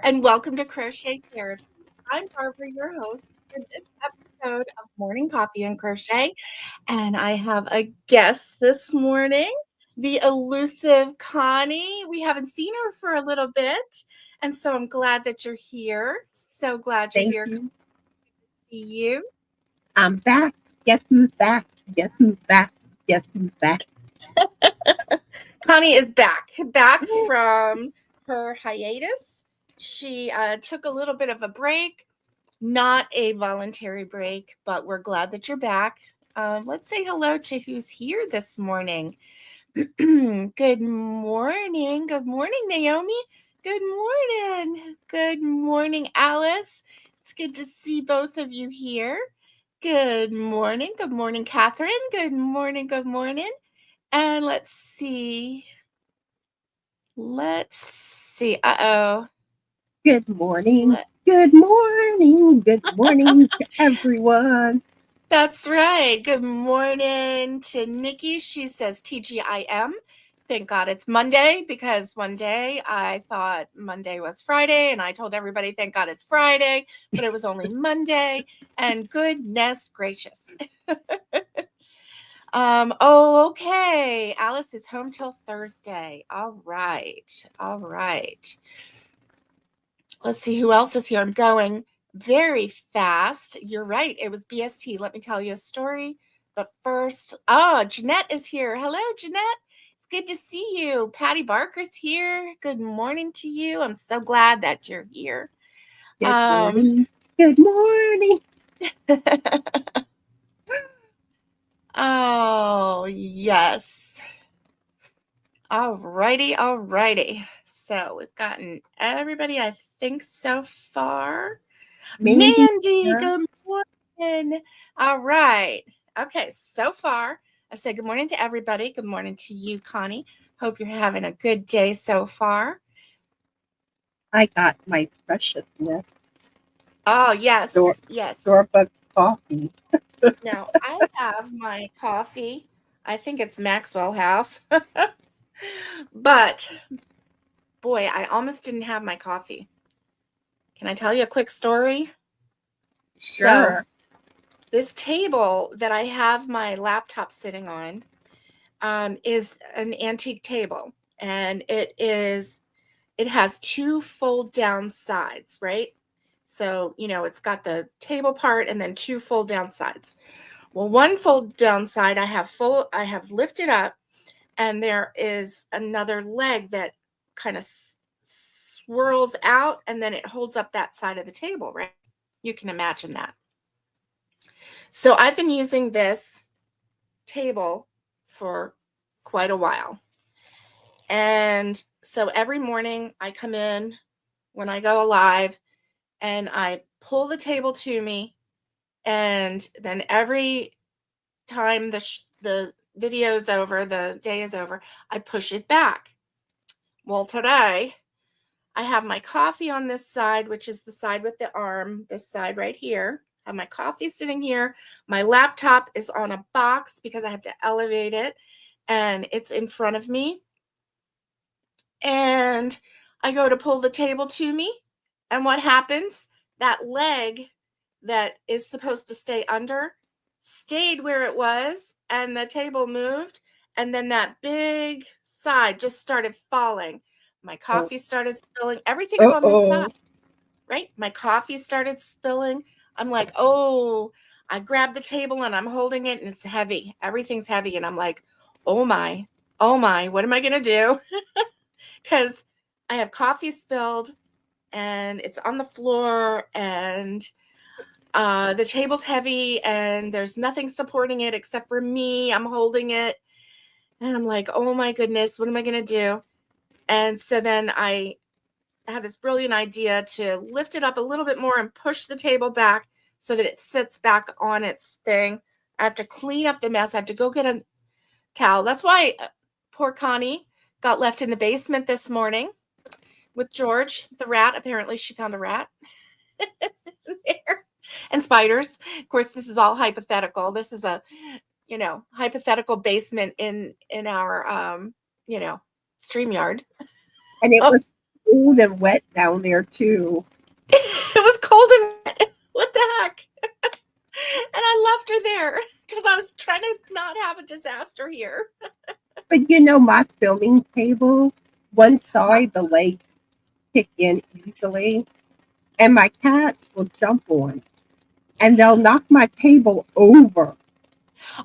and welcome to Crochet Therapy. I'm Barbara, your host for this episode of Morning Coffee and Crochet, and I have a guest this morning, the elusive Connie. We haven't seen her for a little bit, and so I'm glad that you're here. So glad you're Thank here. Good you. to see you. I'm back. Guess who's back? Guess who's back? Guess who's back? Connie is back from her hiatus. She took a little bit of a break. Not a voluntary break, but we're glad that you're back. Let's say hello to who's here this morning. Good morning. Good morning, Naomi. Good morning. Good morning, Alice. It's good to see both of you here. Good morning. Good morning, Catherine. Good morning. Good morning. And let's see. Uh-oh. Good morning. Good morning. Good morning to everyone. That's right. Good morning to Nikki. She says TGIM. Thank God it's Monday, because one day I thought Monday was Friday and I told everybody thank God it's Friday, but it was only Monday, and goodness gracious. Okay. Alice is home till Thursday. All right. All right. Let's see who else is here. I'm going very fast. You're right. It was BST. Let me tell you a story. But first, Jeanette is here. Hello, Jeanette. It's good to see you. Patty Barker's here. Good morning to you. I'm so glad that you're here. Good morning. Good morning. Oh, yes. All righty. So we've gotten everybody, I think, so far. Mandy, Here. good morning. All right. Okay, so far, I said good morning to everybody. Good morning to you, Connie. Hope you're having a good day so far. I got my preciousness. Oh, yes. Starbucks coffee. Now, I have my coffee. I think it's Maxwell House. But, boy, I almost didn't have my coffee. Can I tell you a quick story? So, Sure. this table that I have my laptop sitting on is an antique table, and it has two fold down sides, right? So, it's got the table part and then two fold down sides. Well, one fold down side I have lifted up, and there is another leg that kind of swirls out, and then it holds up that side of the table, right? You can imagine that. So I've been using this table for quite a while. And so every morning I come in when I go live and I pull the table to me. And then every time the video is over, the day is over, I push it back. Well, today I have my coffee on this side, which is the side with the arm, this side right here. I have my coffee sitting here. My laptop is on a box because I have to elevate it, and it's in front of me. And I go to pull the table to me, and what happens? That leg that is supposed to stay under stayed where it was, and the table moved, and then that big side just started falling. My coffee started spilling. Everything's on this side, right? My coffee started spilling. I'm like, oh, I grabbed the table and I'm holding it, and it's heavy. Everything's heavy. And I'm like, oh my, what am I going to do? Because I have coffee spilled and it's on the floor, and the table's heavy and there's nothing supporting it except for me. I'm holding it. And I'm like, oh my goodness, what am I going to do? And so then I have this brilliant idea to lift it up a little bit more and push the table back so that it sits back on its thing. I have to clean up the mess. I have to go get a towel. That's why poor Connie got left in the basement this morning with George, the rat. Apparently she found a rat there. And spiders. Of course, this is all hypothetical. This is a, hypothetical basement in our, StreamYard. And it was cold and wet down there too. It was cold and wet. What the heck? And I left her there because I was trying to not have a disaster here. But my filming table, one side the legs kick in easily, and my cats will jump on, and they'll knock my table over.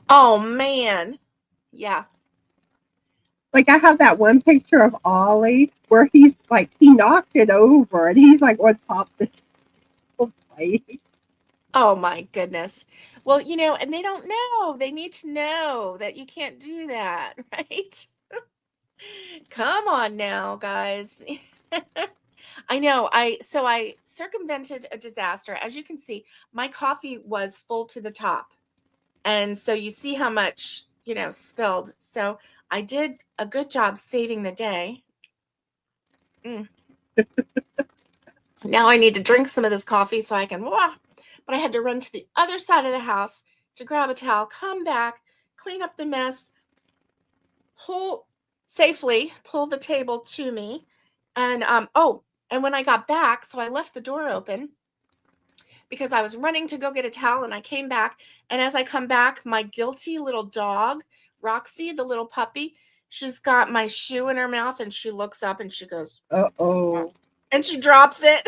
Oh man. Yeah. Like I have that one picture of Ollie where he's like he knocked it over, and he's like on top of the table playing. Oh my goodness. Well, and they don't know. They need to know that you can't do that, right? Come on now, guys. I know. I circumvented a disaster. As you can see, my coffee was full to the top. And so you see how much, spilled. So I did a good job saving the day. Now I need to drink some of this coffee so I can, but I had to run to the other side of the house to grab a towel, come back, clean up the mess, pull the table to me. And, and when I got back, so I left the door open because I was running to go get a towel and I came back. And as I come back, my guilty little dog, Roxy, the little puppy, she's got my shoe in her mouth and she looks up and she goes, Uh-oh. and she drops it.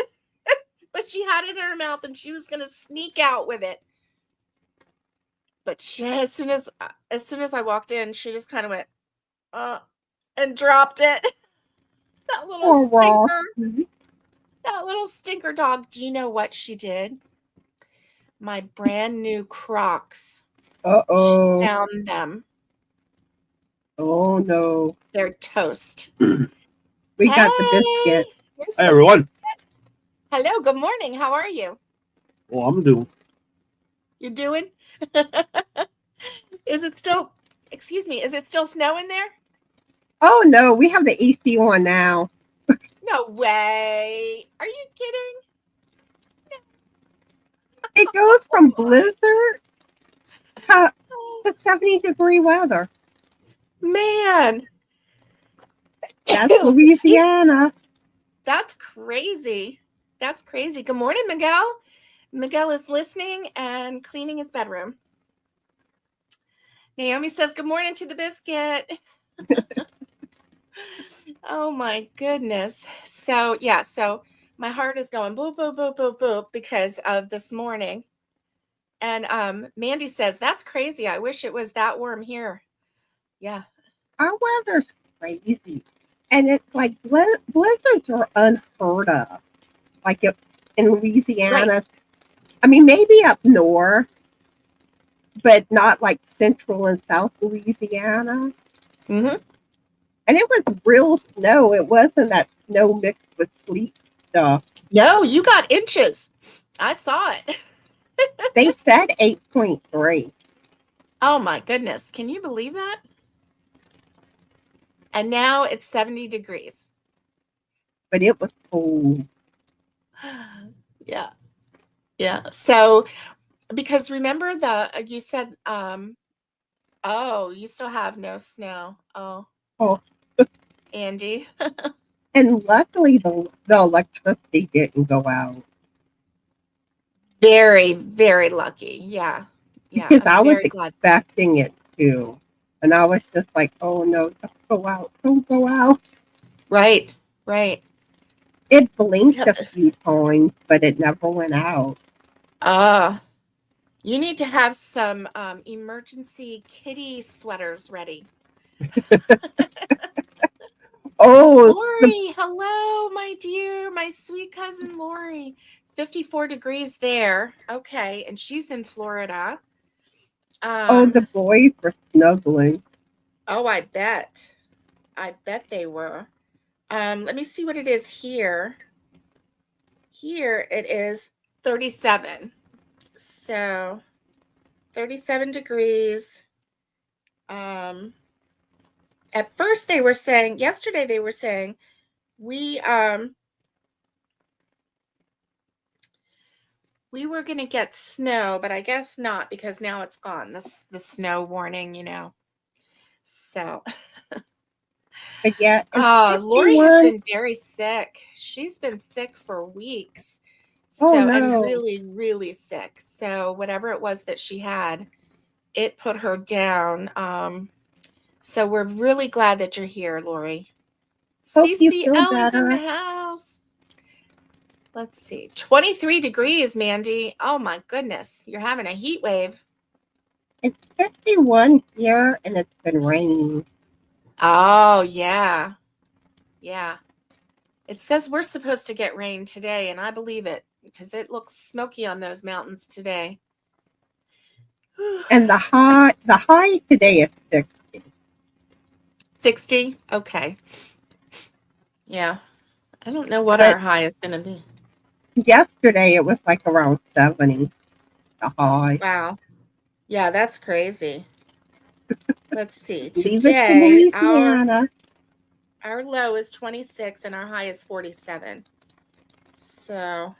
But she had it in her mouth and she was going to sneak out with it. But as soon as I walked in, she just kind of went, and dropped it. That little stinker. That little stinker dog. Do you know what she did? My brand new Crocs. Uh-oh. She found them. Oh no. They're toast. We got the biscuit. Hi, everyone. Biscuit. Hello, good morning. How are you? Well, I'm doing. You're doing? Is it still snowing there? Oh no, we have the AC on now. No way. Are you kidding? It goes from blizzard to 70-degree weather. Man. That's Louisiana. That's crazy. That's crazy. Good morning, Miguel. Miguel is listening and cleaning his bedroom. Naomi says, good morning to the biscuit. Oh my goodness. So my heart is going boop, boop, boop, boop, boop because of this morning. And Mandy says, that's crazy. I wish it was that warm here. Yeah. Our weather's crazy. And it's like blizzards are unheard of. Like in Louisiana. Right. I mean, maybe up north, but not like central and south Louisiana. Mm-hmm. And it was real snow. It wasn't that snow mixed with sleet stuff. No, you got inches. I saw it. They said 8.3. Oh my goodness. Can you believe that? And now it's 70 degrees. But it was cold. Yeah. Yeah. So, because remember you said, you still have no snow. Oh. Andy. And luckily the electricity didn't go out. Very, very lucky. Yeah. Yeah. Because I was expecting it to. And I was just like, oh no, don't go out. Don't go out. Right. Right. It blinked a few times, but it never went out. You need to have some emergency kitty sweaters ready. Oh, Lori, hello, my dear, my sweet cousin Lori. 54 degrees there. Okay, and she's in Florida. The boys were snuggling. Oh, I bet. I bet they were. Let me see what it is here. Here it is 37. So 37 degrees. At first yesterday they were saying we were going to get snow, but I guess not because now it's gone. The snow warning, So But yeah, it's Oh, Lori has 51. been very sick. She's been sick for weeks. Oh So, and no. really, really sick. So, whatever it was that she had, it put her down. So we're really glad that you're here, Lori. Hope you feel CCL is in the better. house. Let's see. 23 degrees, Mandy. Oh my goodness. You're having a heat wave. It's 51 here and it's been raining. Oh, yeah. Yeah. It says we're supposed to get rain today, and I believe it because it looks smoky on those mountains today. And the high today is 60. 60? Okay. Yeah. I don't know what But our high is going to be. yesterday it was like around 70, the high. Wow. Yeah, that's crazy. Let's see. Leave it to Today, Louisiana. our low is 26 and our high is 47. So,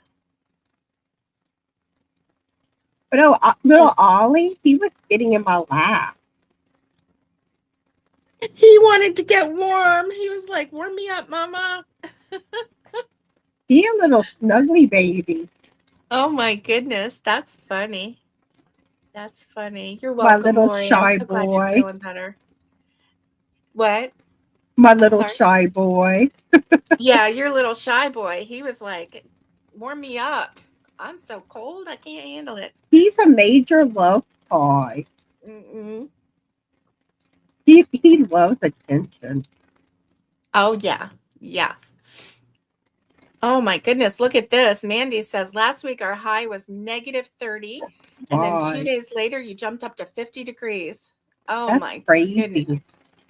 But little Ollie, he was getting in my lap. he wanted to get warm. He was like, "Warm me up, mama." He a little snuggly baby. Oh my goodness, that's funny. That's funny. You're My welcome, little Lori. I'm shy so glad you're boy. feeling better. What? My I'm little sorry. shy boy. Yeah, your little shy boy. He was like, "Warm me up. I'm so cold. I can't handle it." He's a major love toy. Mm-mm. He loves attention. Oh yeah. Yeah. Oh my goodness, look at this. Mandy says last week our high was negative 30, and then 2 Why? days later you jumped up to 50 degrees. Oh That's my crazy. goodness.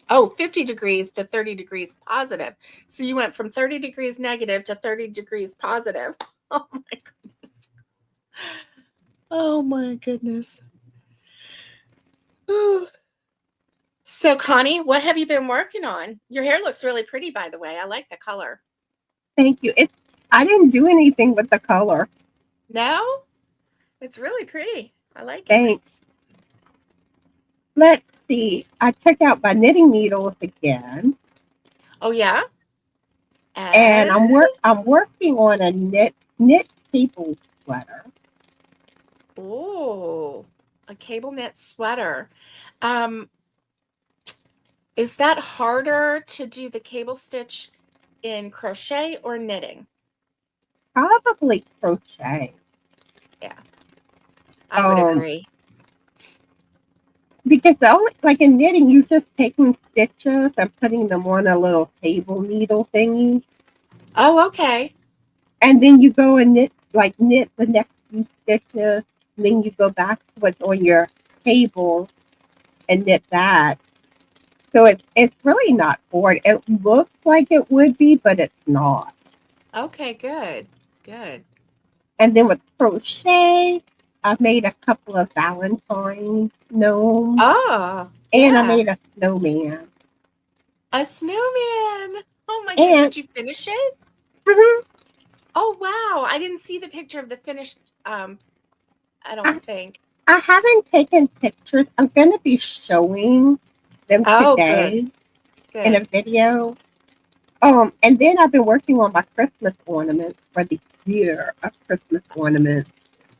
Oh, 50 degrees to 30 degrees positive. So you went from 30 degrees negative to 30 degrees positive. Oh my goodness. Oh my goodness. Ooh. So Connie, what have you been working on? Your hair looks really pretty, by the way. I like the color. Thank you. I didn't do anything with the color. No? It's really pretty. I like it. Thanks. Let's see. I took out my knitting needles again. Oh yeah? And I'm working on a knit cable sweater. Oh, a cable knit sweater. Is that harder to do the cable stitch in crochet or knitting? Probably crochet. Yeah, I would agree. Because like in knitting, you're just taking stitches and putting them on a little cable needle thingy. Oh, okay. And then you go and knit the next few stitches. And then you go back to what's on your cable and knit that. So it's really not hard. It looks like it would be, but it's not. Okay, good. Good. And then with crochet, I made a couple of Valentine gnomes. Oh, And I yeah. made a snowman. A snowman. Oh my God. Did you finish it? Mhm. Oh, wow. I didn't see the picture of the finished, I don't think. I haven't taken pictures. I'm going to be showing them Oh, today good. in a video. And then I've been working on my Christmas ornaments for the year of Christmas ornaments.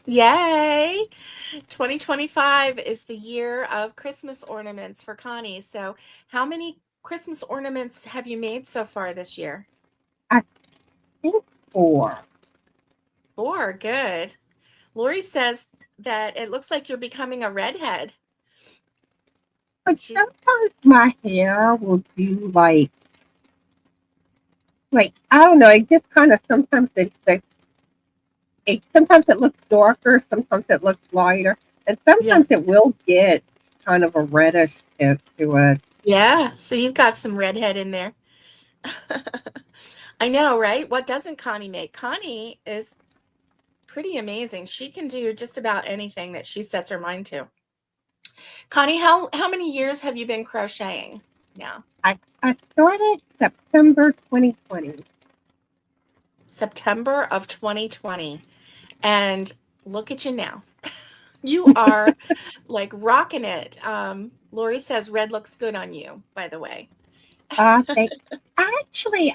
Yay. 2025 is the year of Christmas ornaments for Connie. So how many Christmas ornaments have you made so far this year? I think 4. 4, good. Lori says that it looks like you're becoming a redhead. But sometimes my hair will do like I don't know, it just kind of sometimes sometimes it looks darker, sometimes it looks lighter, and sometimes it will get kind of a reddish tint to it. Yeah, so you've got some redhead in there. I know, right? What doesn't Connie make? Connie is pretty amazing. She can do just about anything that she sets her mind to. Connie, how many years have you been crocheting now? I started September 2020. September of 2020. And look at you now. You are like rocking it. Lori says red looks good on you, by the way. Thank. Actually,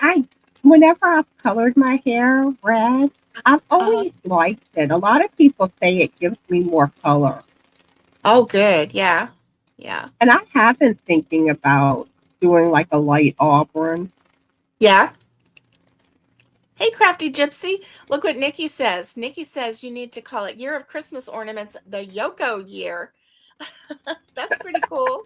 whenever I've colored my hair red, I've Uh-huh. always liked it. A lot of people say it gives me more color, Oh, good. Yeah. Yeah. and I have been thinking about doing like a light auburn. Yeah. Hey, Crafty Gypsy. Look what Nikki says. Nikki says you need to call it Year of Christmas Ornaments the Yoko year. That's pretty cool.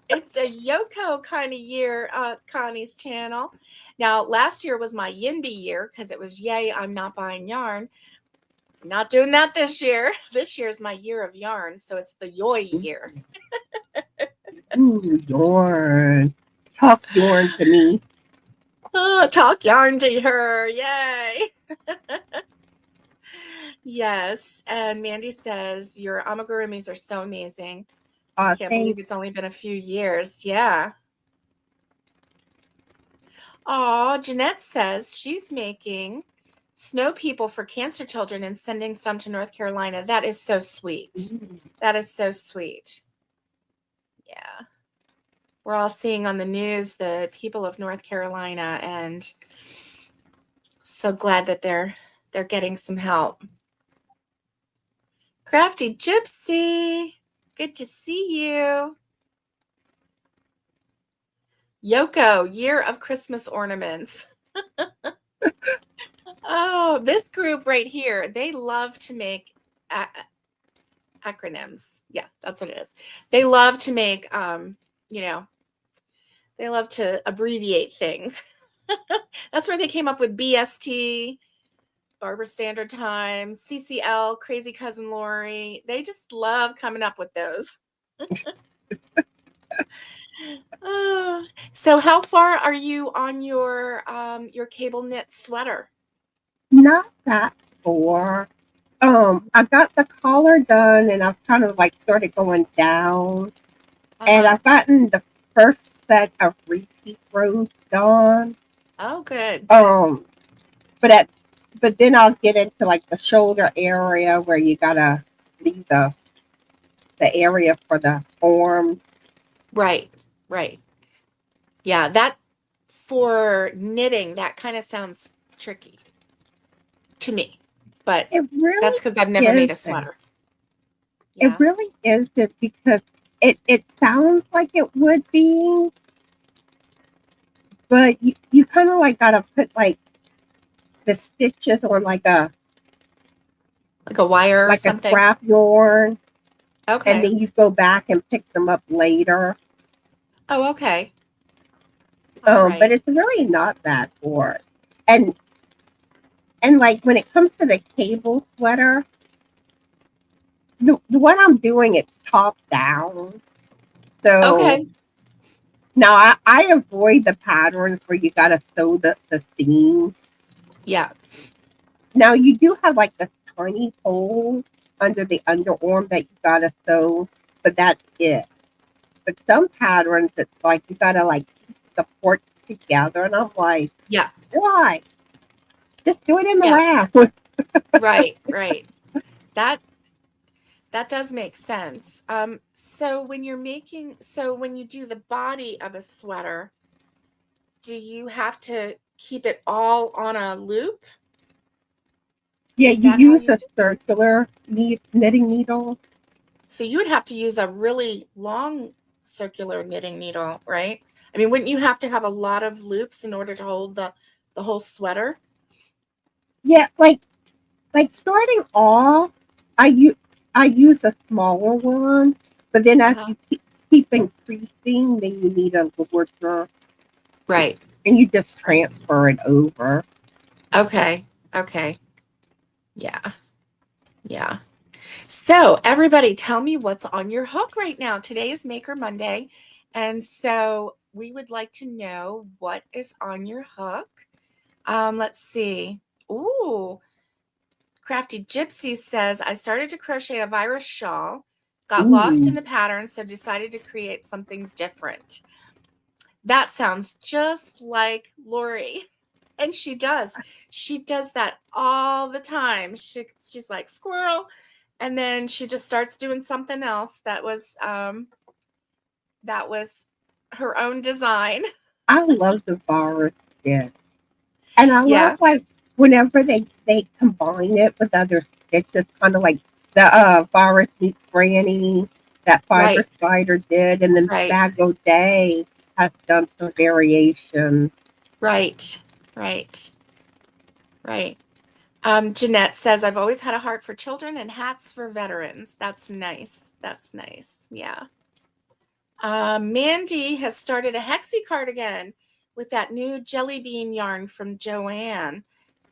It's a Yoko kind of year, Connie's channel. Now, last year was my Yinby year because it was yay, I'm not buying yarn. I'm not doing that this year. This year is my year of yarn, so it's the Yoy year. Ooh, yarn. Talk yarn to me. Talk yarn to her. Yay. Yes. And Mandy says, your amigurumis are so amazing. Can't believe Thanks. it's only been a few years. Yeah. Oh, Jeanette says she's making snow people for cancer children and sending some to North Carolina. That is so sweet. That is so sweet. Yeah. We're all seeing on the news the people of North Carolina, and so glad that they're getting some help. Crafty Gypsy, good to see you. Yoko, Year of Christmas Ornaments. Oh, this group right here, they love to make acronyms. Yeah, that's what it is. They love to make, they love to abbreviate things. That's where they came up with BST, Barber Standard Time, CCL, Crazy Cousin Lori. They just love coming up with those. Oh, so how far are you on your cable knit sweater? Not that far. I got the collar done, and I've kind of like started going down, and I've gotten the first set of repeat rows done. Oh, good. But but then I'll get into like the shoulder area where you gotta leave the area for the arm. Right, right. Yeah, that for knitting, that kind of sounds tricky to me, but It really that's because I've never made a isn't. sweater. It Yeah. really isn't because it sounds like it would be, but you kind of like gotta put like the stitches on like a wire or like a something. scrap yarn, Okay. and then you go back and pick them up later. Oh, okay. All right. But it's really not that hard. And like when it comes to the cable sweater, the one I'm doing it's top down. So Okay. now I avoid the patterns where you gotta sew the seam. Yeah. Now you do have like the tiny hole under the underarm that you gotta sew, but that's it. But some patterns it's like you gotta like piece the part together, and I'm like, Yeah. why? Just do it in the Yeah. wrap. Right, right. That does make sense. So when when you do the body of a sweater, do you have to keep it all on a loop? Yeah, Is you that how use you a do? circular knitting needle. So you would have to use a really long circular knitting needle, right? I mean, wouldn't you have to have a lot of loops in order to hold the whole sweater? Yeah, like starting off, I use a smaller one, but then as Uh-huh. you keep increasing, then you need a larger, Right. and you just Right. transfer it over. Okay. Okay. Yeah. Yeah. So, everybody, tell me what's on your hook right now. Today is Maker Monday. And so we would like to know what is on your hook. Let's see. Ooh, Crafty Gypsy says, I started to crochet a virus shawl, got lost in Ooh, the pattern, so decided to create something different. That sounds just like Lori. And she does. She does that all the time. She's like squirrel, and then she just starts doing something else that was her own design. I love the virus stitch. And I Yeah, love like whenever they combine it with other stitches, kind of like the virus meets granny that Fiber right, Spider did, and then right, Bag Day has done some variation. right, right, right. Jeanette says, I've always had a heart for children and hats for veterans. That's nice. That's nice. Yeah. Mandy has started a Hexie cardigan with that new jelly bean yarn from Joanne.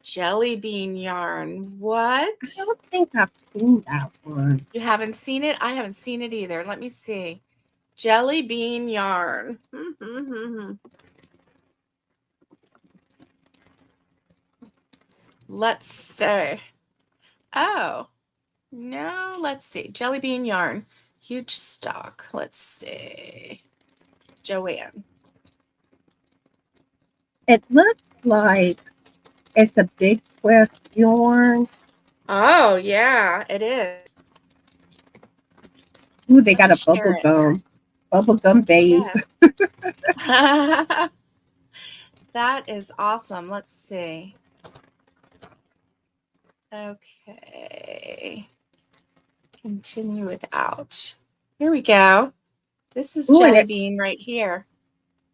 Jelly bean yarn. What? I don't think I've seen that one. You haven't seen it? I haven't seen it either. Let me see. Jelly bean yarn. Let's see. Oh, no. Let's see. Jelly bean yarn. Huge stock. Let's see. Joanne. It looks like it's a big twist yarn. Oh, yeah, it is. Ooh, they Let me got a share it. bubble gum babe. Yeah. That is awesome. Let's see. Okay. Continue without. Here we go. This is Ooh, jelly bean right here.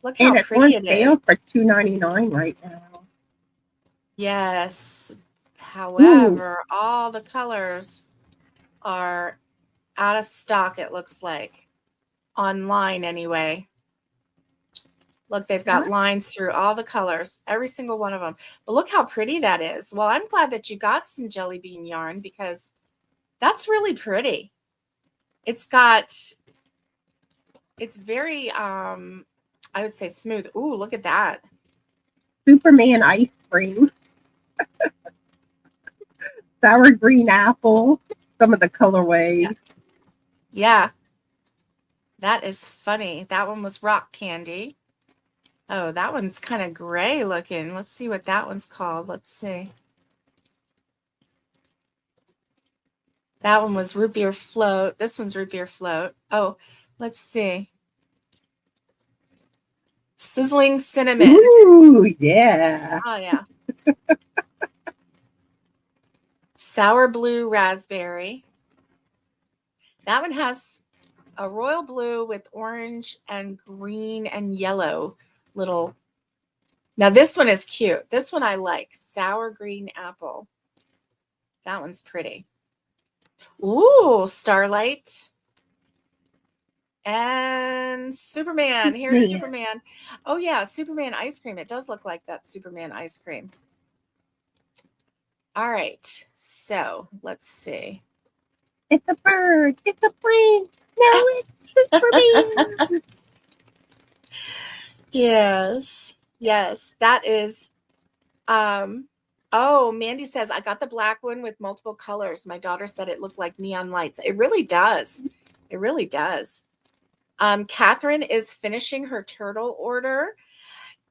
Look how and it's on pretty it sale is. for $2.99 right now. Yes. Ooh, However, all the colors are out of stock, it looks like. Online, anyway. Look, they've got what? lines through all the colors, every single one of them. But look how pretty that is. Well, I'm glad that you got some jelly bean yarn because that's really pretty. It's very, I would say smooth. Ooh, look at that. Superman ice cream, sour green apple, some of the colorways. Yeah, that is funny. That one was rock candy. Oh, that one's kind of gray looking. Let's see what that one's called. Let's see. That one was root beer float. This one's root beer float. Oh, let's see. Sizzling cinnamon. Ooh, yeah. Oh, yeah. Sour blue raspberry. That one has a royal blue with orange and green and yellow little. Now this one is cute. This one I like. Sour green apple. That one's pretty. Ooh, starlight. And Superman. Here's Man, Superman. Oh yeah, Superman ice cream. It does look like that Superman ice cream. All right. So let's see. it's a bird. It's a plane. No, it's Superman. Yes. Yes. That is oh, Mandy says I got the black one with multiple colors. My daughter said it looked like neon lights. It really does. It really does. Catherine is finishing her turtle order.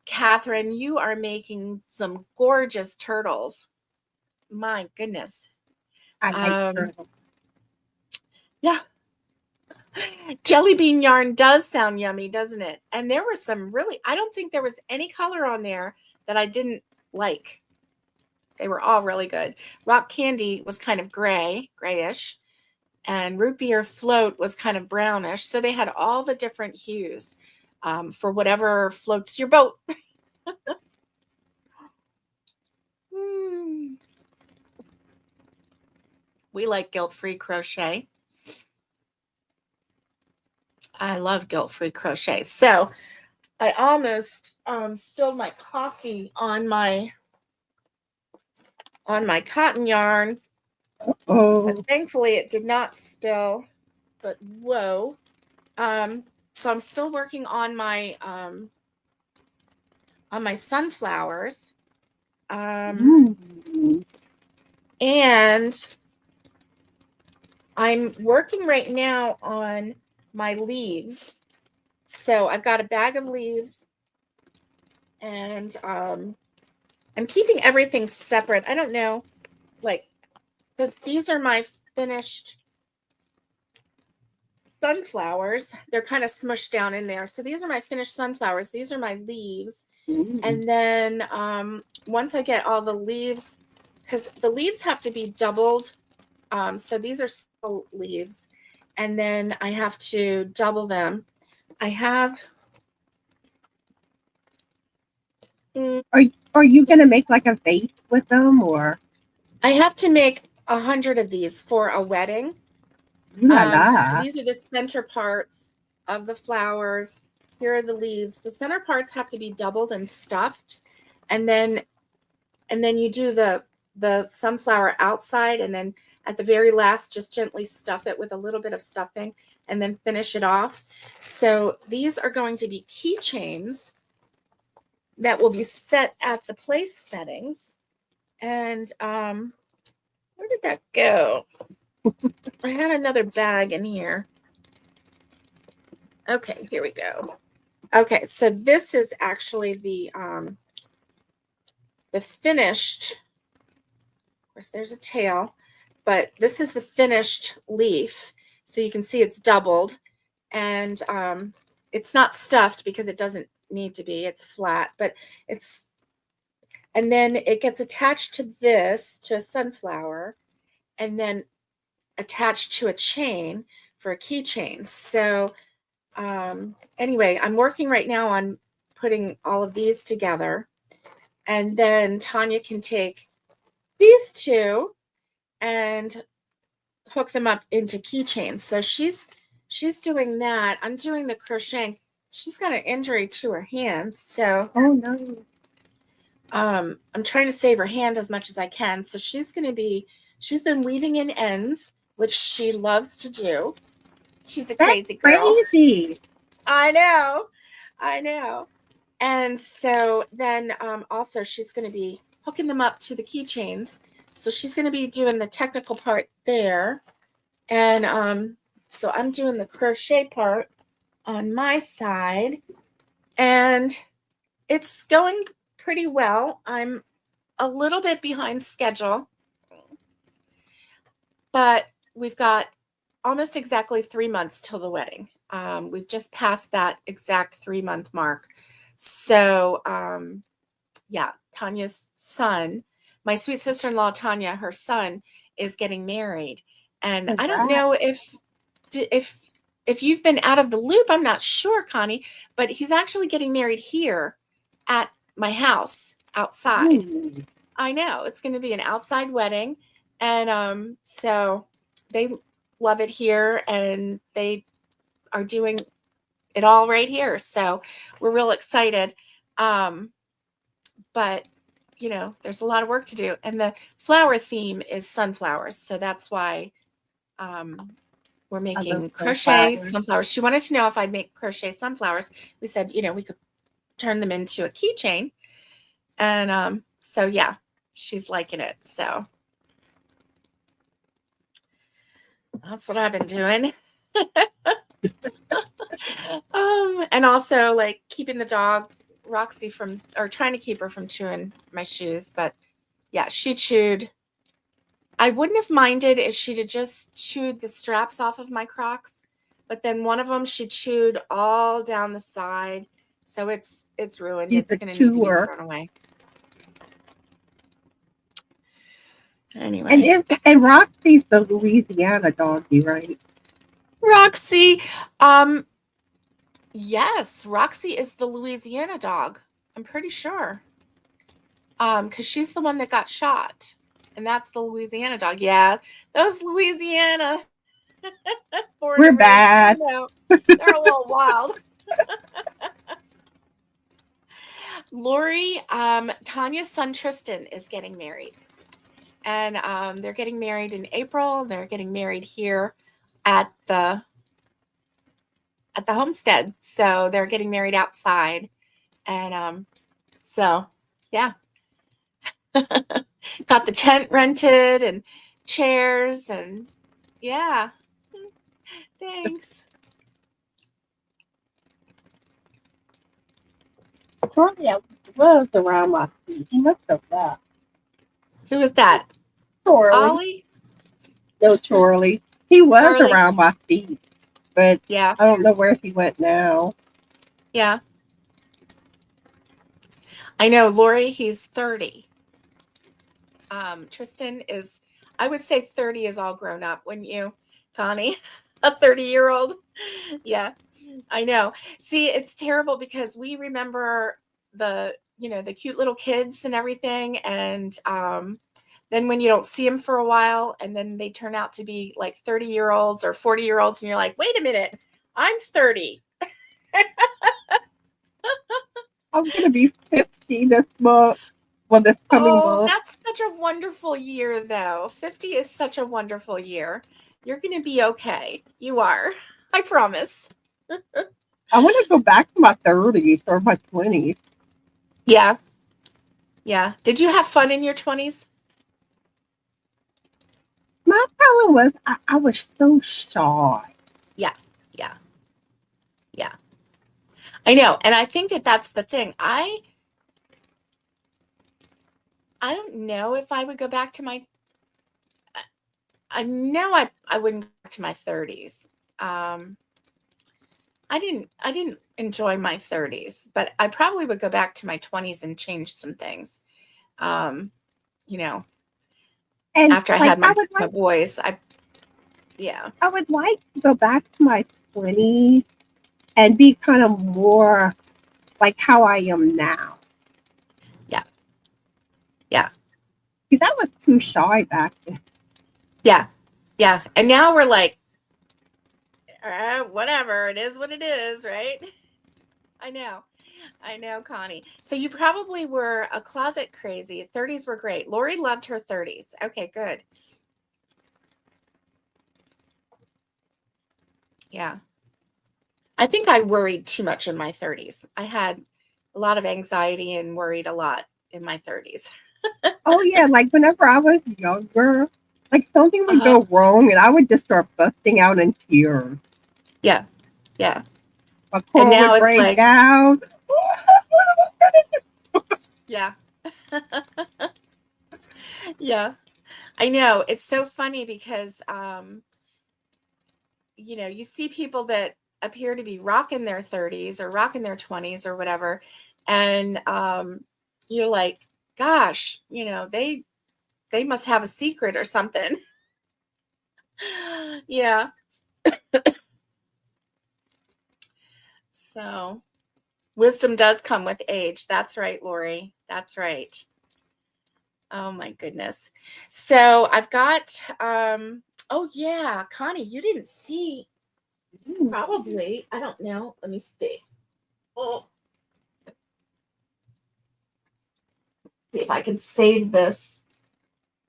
Catherine, you are making some gorgeous turtles. My goodness. I like Um, turtles. yeah. Jelly bean yarn does sound yummy, doesn't it? And there was some really, I don't think there was any color on there that I didn't like. They were all really good. Rock candy was kind of grayish, and root beer float was kind of brownish. So they had all the different hues for whatever floats your boat. We like guilt-free crochet. I love guilt-free crochet. So I almost spilled my coffee on my cotton yarn, but Oh, thankfully it did not spill. But whoa. So I'm still working on my sunflowers. ooh. And I'm working right now on my leaves. So I've got a bag of leaves, and I'm keeping everything separate. I don't know, like these are my finished sunflowers. They're kind of smushed down in there. So these are my finished sunflowers. These are my leaves. And then once I get all the leaves, because the leaves have to be doubled. So these are still leaves. And then I have to double them. I have. Are you going to make like a vase with them, or? I have to make 100 of these for a wedding. So these are the center parts of the flowers. Here are the leaves. The center parts have to be doubled and stuffed, and then you do the sunflower outside, and then at the very last, just gently stuff it with a little bit of stuffing, and then finish it off. So these are going to be keychains that will be set at the place settings. And where did that go? I had another bag in here. Okay, here we go. Okay, so this is actually the finished. Of course, there's a tail, but this is the finished leaf. So you can see it's doubled, and it's not stuffed because it doesn't need to be. It's flat, but it's, and then it gets attached to this, to a sunflower, and then attached to a chain for a keychain. So anyway, I'm working right now on putting all of these together, and then Tanya can take these two and hook them up into keychains. So she's doing that. I'm doing the crocheting. She's got an injury to her hand, so Oh no. I'm trying to save her hand as much as I can. So she's been weaving in ends, which she loves to do. She's a crazy girl. Crazy. I know. And so then also she's going to be hooking them up to the keychains. So she's going to be doing the technical part there. And so I'm doing the crochet part on my side. And it's going pretty well. I'm a little bit behind schedule, but we've got almost exactly 3 months till the wedding. We've just passed that exact 3-month mark. So yeah, Tanya's son, my sweet sister-in-law Tanya, her son is getting married, and I don't know if you've been out of the loop. I'm not sure, Connie, but he's actually getting married here at my house outside. Ooh. I know it's going to be an outside wedding, and so they love it here, and they are doing it all right here. So we're real excited. But you know, there's a lot of work to do, and the flower theme is sunflowers. So that's why we're making crochet sunflowers. She wanted to know if I'd make crochet sunflowers. We said, you know, we could turn them into a keychain. And so yeah, she's liking it. So that's what I've been doing. And also like keeping the dog Roxy from, or trying to keep her from chewing my shoes. But yeah, she chewed. I wouldn't have minded if she'd have just chewed the straps off of my Crocs, but then one of them she chewed all down the side. So it's ruined. She's it's going to need to be thrown away. Anyway. And Roxy's the Louisiana doggy, right? Roxy, yes, Roxy is the Louisiana dog. I'm pretty sure. Because she's the one that got shot. And that's the Louisiana dog. Yeah, those Louisiana. We're bad. They're a little wild. Lori, Tanya's son Tristan is getting married. And they're getting married in April. They're getting married here at the homestead. So they're getting married outside. And so yeah. Got the tent rented and chairs, and yeah. Thanks. Charlie was around my feet. He must have left. Who is that? Charlie. Ollie? No, Charlie. He was Charlie. around my feet, but Yeah. I don't know where he went now. Yeah. I know, Lori, he's 30. Tristan is, I would say 30 is all grown up, wouldn't you, Connie? A 30-year-old. Yeah, I know. See, it's terrible because we remember the cute little kids and everything. And then when you don't see them for a while and then they turn out to be like 30-year-olds or 40-year-olds and you're like, wait a minute, I'm 30. I'm going to be 50 this month. Well, this coming Oh, month. that's such a wonderful year, though. 50 is such a wonderful year. You're going to be okay. You are. I promise. I want to go back to my 30s or my 20s. Yeah. Yeah. Did you have fun in your 20s? My problem was I was so shy. Yeah. Yeah. Yeah. I know. And I think that that's the thing. I don't know if I would go back to my, I know I wouldn't go back to my 30s. I didn't enjoy my 30s, but I probably would go back to my 20s and change some things. You know, And after I like had my boys, I would like to go back to my 20s and be kind of more like how I am now. Yeah. Yeah. Because I was too shy back then. Yeah. Yeah. And now we're like, whatever, it is what it is, right? I know, Connie. So you probably were a closet crazy. 30s were great. Lori loved her 30s. Okay, good. Yeah. I think I worried too much in my 30s. I had a lot of anxiety and worried a lot in my 30s. Oh yeah, like whenever I was younger, like something would Uh-huh. go wrong and I would just start busting out in tears. Yeah. Yeah. My And core now would it's break like, down. yeah. Yeah. I know. It's so funny because you see people that appear to be rocking their 30s or rocking their 20s or whatever. And you're like, gosh, they must have a secret or something. Yeah. So wisdom does come with age. That's right, Lori. That's right. Oh my goodness. So I've got oh yeah, Connie, you didn't see probably. I don't know. Let me see. Oh, see if I can save this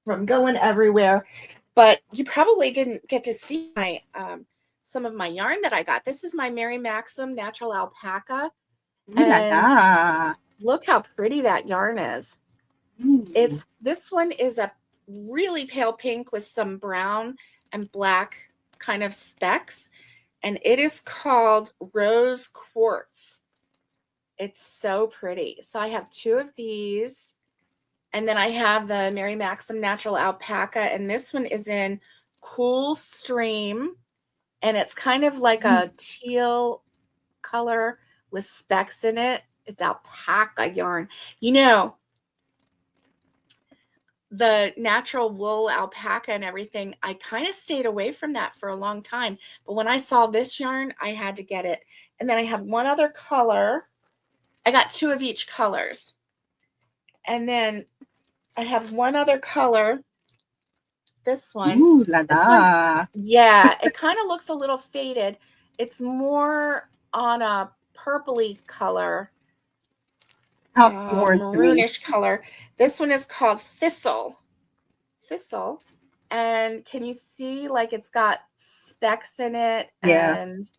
from going everywhere. But you probably didn't get to see my some of my yarn that I got. This is my Mary Maxim natural alpaca, Ooh la and la. look how pretty that yarn is. Ooh. This one is a really pale pink with some brown and black kind of specks, and it is called Rose Quartz. It's so pretty. So I have two of these. And then I have the Mary Maxim Natural Alpaca, and this one is in Cool Stream, and it's kind of like a teal color with specks in it. It's alpaca yarn. The natural wool alpaca and everything, I kind of stayed away from that for a long time. But when I saw this yarn, I had to get it. And then I have one other color. I got two of each colors. And then I have one other color. This one. Ooh la This one, la. yeah, it kind of looks a little faded. It's more on a purpley color, How orange to me. maroonish color. This one is called Thistle. Thistle. And can you see like it's got specks in it? Yeah. And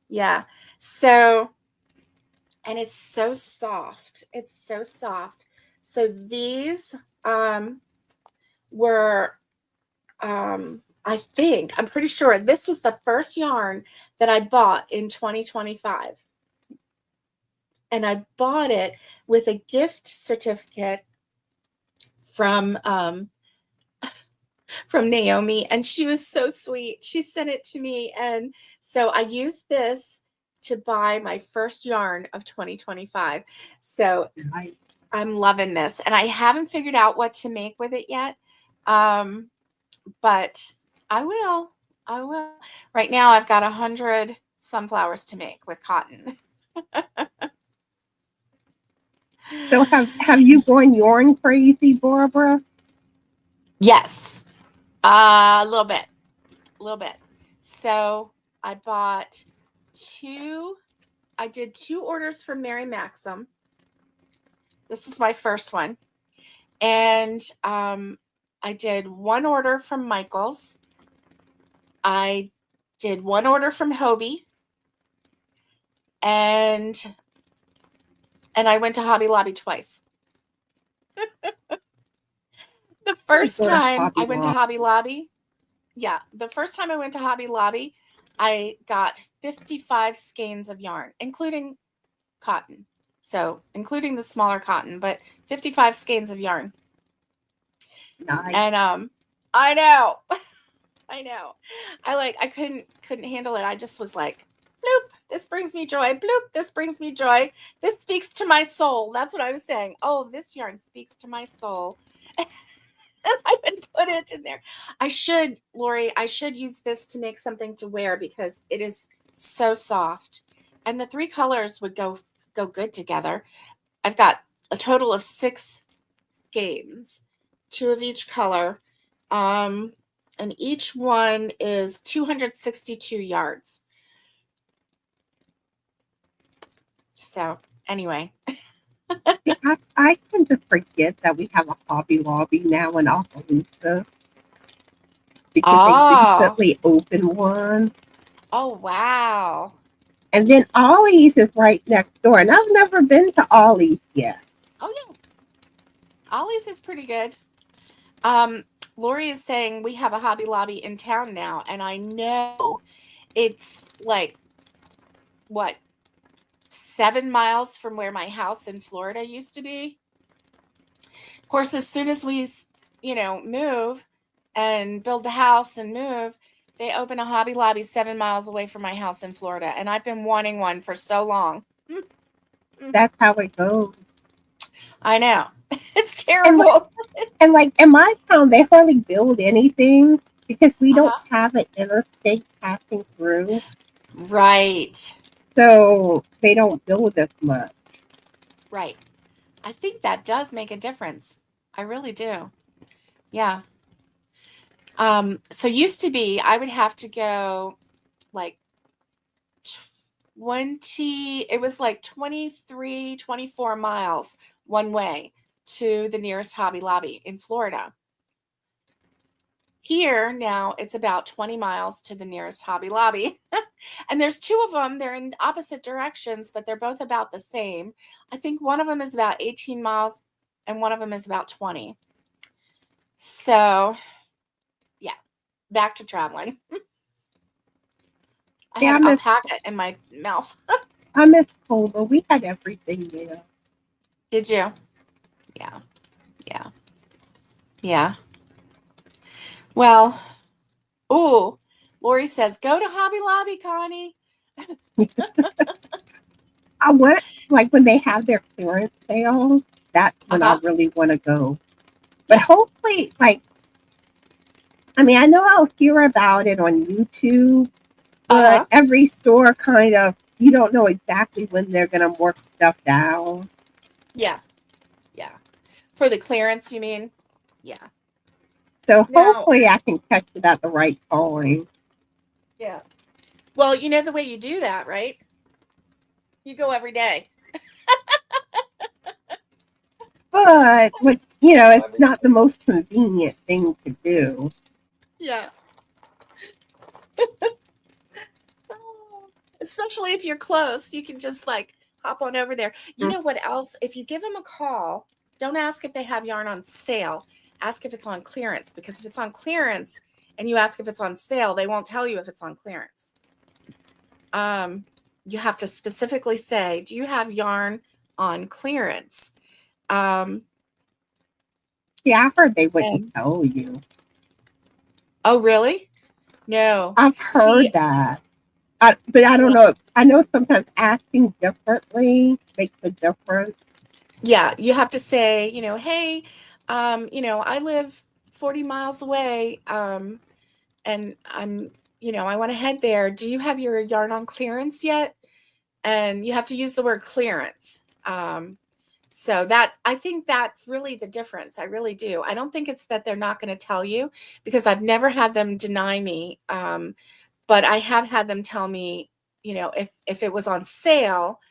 yeah. So, and it's so soft. It's so soft. So these were I'm pretty sure this was the first yarn that I bought in 2025. And I bought it with a gift certificate from from Naomi, and she was so sweet. She sent it to me, and so I used this to buy my first yarn of 2025. So I'm loving this, and I haven't figured out what to make with it yet, but I will. I will. Right now, I've got 100 sunflowers to make with cotton. So have you gone yarn crazy, Barbara? Yes, a little bit. So I bought I did 2 orders from Mary Maxim. This was my first one. And I did 1 order from Michael's. I did 1 order from Hobie. And I went to Hobby Lobby twice. The first time I went to Hobby Lobby, the first time I went to Hobby Lobby, I got 55 skeins of yarn, including cotton. So, including the smaller cotton, but 55 skeins of yarn. Nice. And I know. I couldn't handle it. I just was like, bloop, this brings me joy. Bloop, this brings me joy. This speaks to my soul. That's what I was saying. Oh, this yarn speaks to my soul. And I would put it in there. Lori, I should use this to make something to wear because it is so soft. And the 3 colors would go good together. I've got a total of 6 skeins, 2 of each color. And each one is 262 yards. So anyway. I tend to forget that we have a Hobby Lobby now in Okaloosa because they recently opened one. Oh, wow. And then Ollie's is right next door. And I've never been to Ollie's yet. Oh, yeah. Ollie's is pretty good. Lori is saying we have a Hobby Lobby in town now. And I know it's like, what, 7 miles from where my house in Florida used to be. Of course, as soon as we, move and build the house and move, they open a Hobby Lobby 7 miles away from my house in Florida. And I've been wanting one for so long. That's how it goes. I know. It's terrible. And like in my town, they hardly build anything because we don't have an interstate passing through. Right. So they don't build as much. Right. I think that does make a difference. I really do. Yeah. So used to be, I would have to go like 23, 24 miles one way to the nearest Hobby Lobby in Florida. Here now it's about 20 miles to the nearest Hobby Lobby. And there's 2 of them. They're in opposite directions, but they're both about the same. I think one of them is about 18 miles and one of them is about 20. So, yeah, back to traveling. I had alpaca in my mouth. I miss home, but we had everything there. Did you? Yeah. Well, Lori says, go to Hobby Lobby, Connie. I went, like when they have their clearance sales, that's when I really want to go. But hopefully, I know I'll hear about it on YouTube, but every store kind of, you don't know exactly when they're going to work stuff down. Yeah. For the clearance, you mean? Yeah. So hopefully I can catch it at the right time. Yeah. Well, you know the way you do that, right? You go every day. But, it's not the most convenient thing to do. Yeah. Especially if you're close, you can just hop on over there. You know what else? If you give them a call, don't ask if they have yarn on sale. Ask if it's on clearance, because if it's on clearance and you ask if it's on sale, they won't tell you if it's on clearance. You have to specifically say, do you have yarn on clearance? Yeah, I heard they wouldn't tell you. Oh, really? No. I've See, heard that. But I don't well, know. I know sometimes asking differently makes a difference. yeah, you have to say, hey, I live 40 miles away, and I want to head there. Do you have your yarn on clearance yet? And you have to use the word clearance. So that, I think that's really the difference. I really do. I don't think it's that they're not going to tell you, because I've never had them deny me. But I have had them tell me, if it was on sale,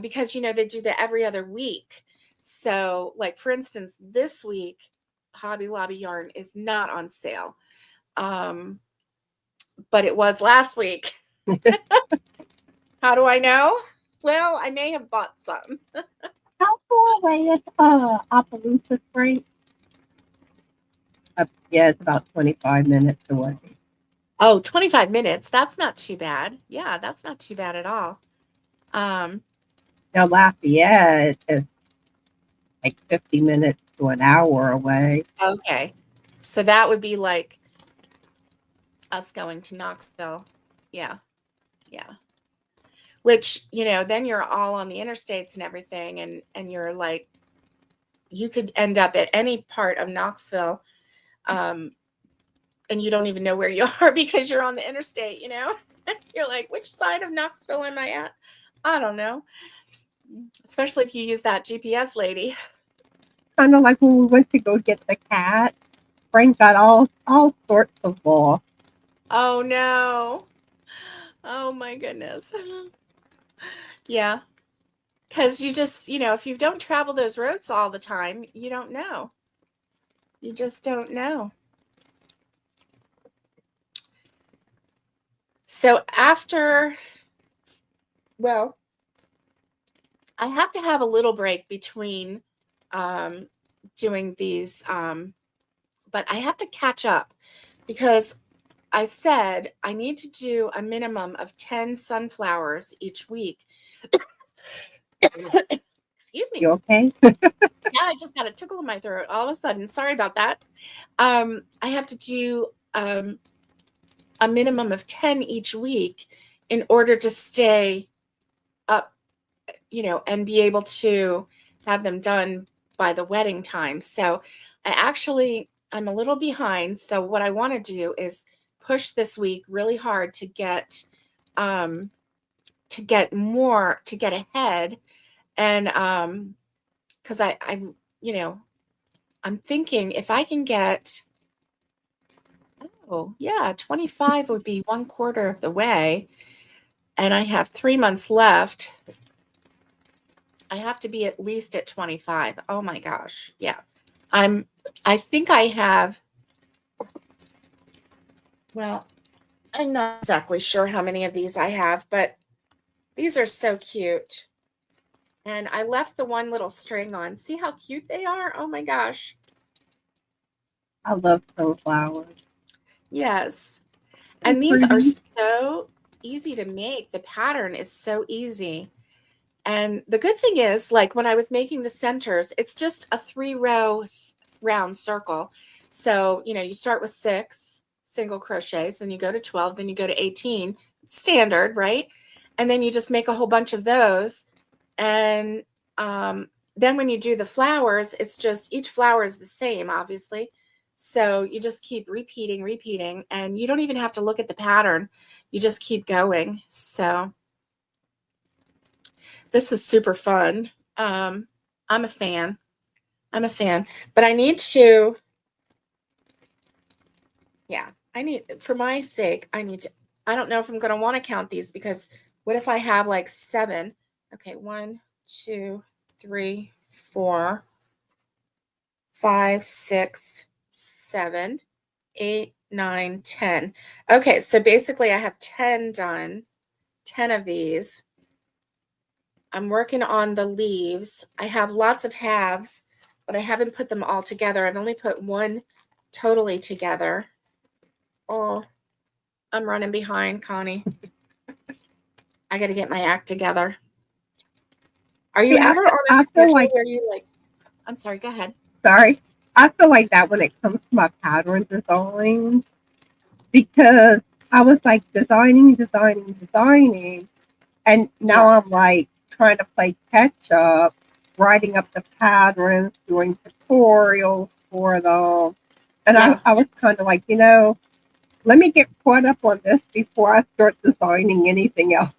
because, they do that every other week. So, like, for instance, this week, Hobby Lobby yarn is not on sale. But it was last week. How do I know? Well, I may have bought some. How far away is Opelousas Spring? Yeah, it's about 25 minutes away. Oh, 25 minutes. That's not too bad. Yeah, that's not too bad at all. Um, Now Lafayette is like 50 minutes to an hour away. okay. So that would be like us going to Knoxville. Yeah. Yeah. Which, then you're all on the interstates and everything, and you're like, you could end up at any part of Knoxville, and you don't even know where you are because you're on the interstate, You're like, which side of Knoxville am I at? I don't know. Especially if you use that GPS lady. Kind of like when we went to go get the cat. Frank got all sorts of law. Oh no. Oh my goodness. Yeah. Because you just, if you don't travel those roads all the time, you don't know. You just don't know. So well, I have to have a little break between doing these, but I have to catch up, because I said I need to do a minimum of 10 sunflowers each week. Excuse me. You okay? Yeah, I just got a tickle in my throat all of a sudden. Sorry about that. I have to do a minimum of 10 each week in order to stay up, and be able to have them done by the wedding time. So I'm a little behind. So what I want to do is push this week really hard to get ahead. And because I'm thinking if I can get, oh yeah, 25 would be 1/4 of the way, and I have 3 months left. I have to be at least at 25. Oh my gosh. Yeah. I think I have, well, I'm not exactly sure how many of these I have, but these are so cute. And I left the one little string on. See how cute they are? Oh my gosh. I love sunflowers. Yes. They're And these are pretty. so easy to make. The pattern is so easy. And the good thing is, like when I was making the centers, it's just a 3-row round circle. So, you start with 6 single crochets, then you go to 12, then you go to 18, standard, right? And then you just make a whole bunch of those. And then when you do the flowers, it's just each flower is the same, obviously. So you just keep repeating, and you don't even have to look at the pattern. You just keep going. So this is super fun. I'm a fan. But I need to, yeah, for my sake, I don't know if I'm going to want to count these, because what if I have like 7? Okay, 1, 2, 3, 4, 5, 6, 7, 8, 9, 10. Okay, so basically I have 10 done, 10 of these. I'm working on the leaves. I have lots of halves, but I haven't put them all together. I've only put one totally together. Oh, I'm running behind, Connie. I got to get my act together. Are you See, ever on a I feel schedule like, where you like, I'm sorry, go ahead. sorry. I feel like that when it comes to my pattern design. because I was like designing, and now Yeah. I'm like trying to play catch up, writing up the patterns, doing tutorials for them. And Yeah. I was kind of like, let me get caught up on this before I start designing anything else.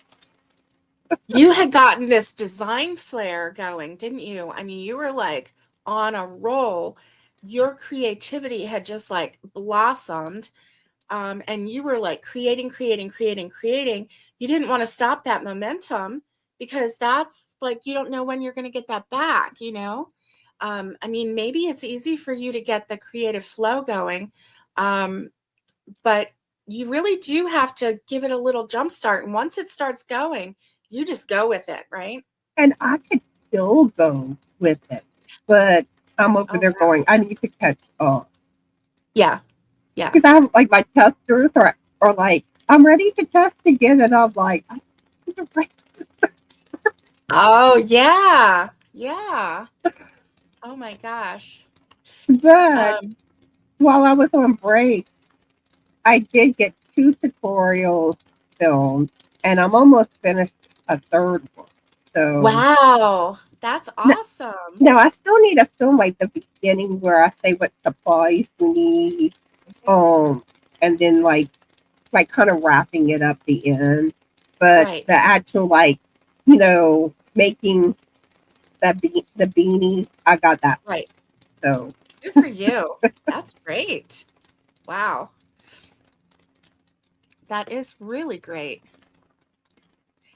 You had gotten this design flair going, didn't you? I mean, you were like on a roll. Your creativity had just like blossomed. And you were like creating. You didn't want to stop that momentum because that's like, you don't know when you're going to get that back, you know? I mean, maybe it's easy for you to get the creative flow going, but you really do have to give it a little jump start. And once it starts going, you just go with it, right? And I could still go with it, but I'm over Oh, there going, I need to catch up. yeah. Yeah. Because I have like my testers are like, I'm ready to test again. And I'm like, Oh, yeah. Yeah. Oh my gosh. but Um, while I was on break, I did get 2 tutorials filmed, and I'm almost finished a third one. So wow. That's awesome. now I still need to film like the beginning where I say what supplies we need, and then like kind of wrapping it up the end. But Right. the actual making the beanie, I got that. Right. So Good for you. That's great. Wow. That is really great.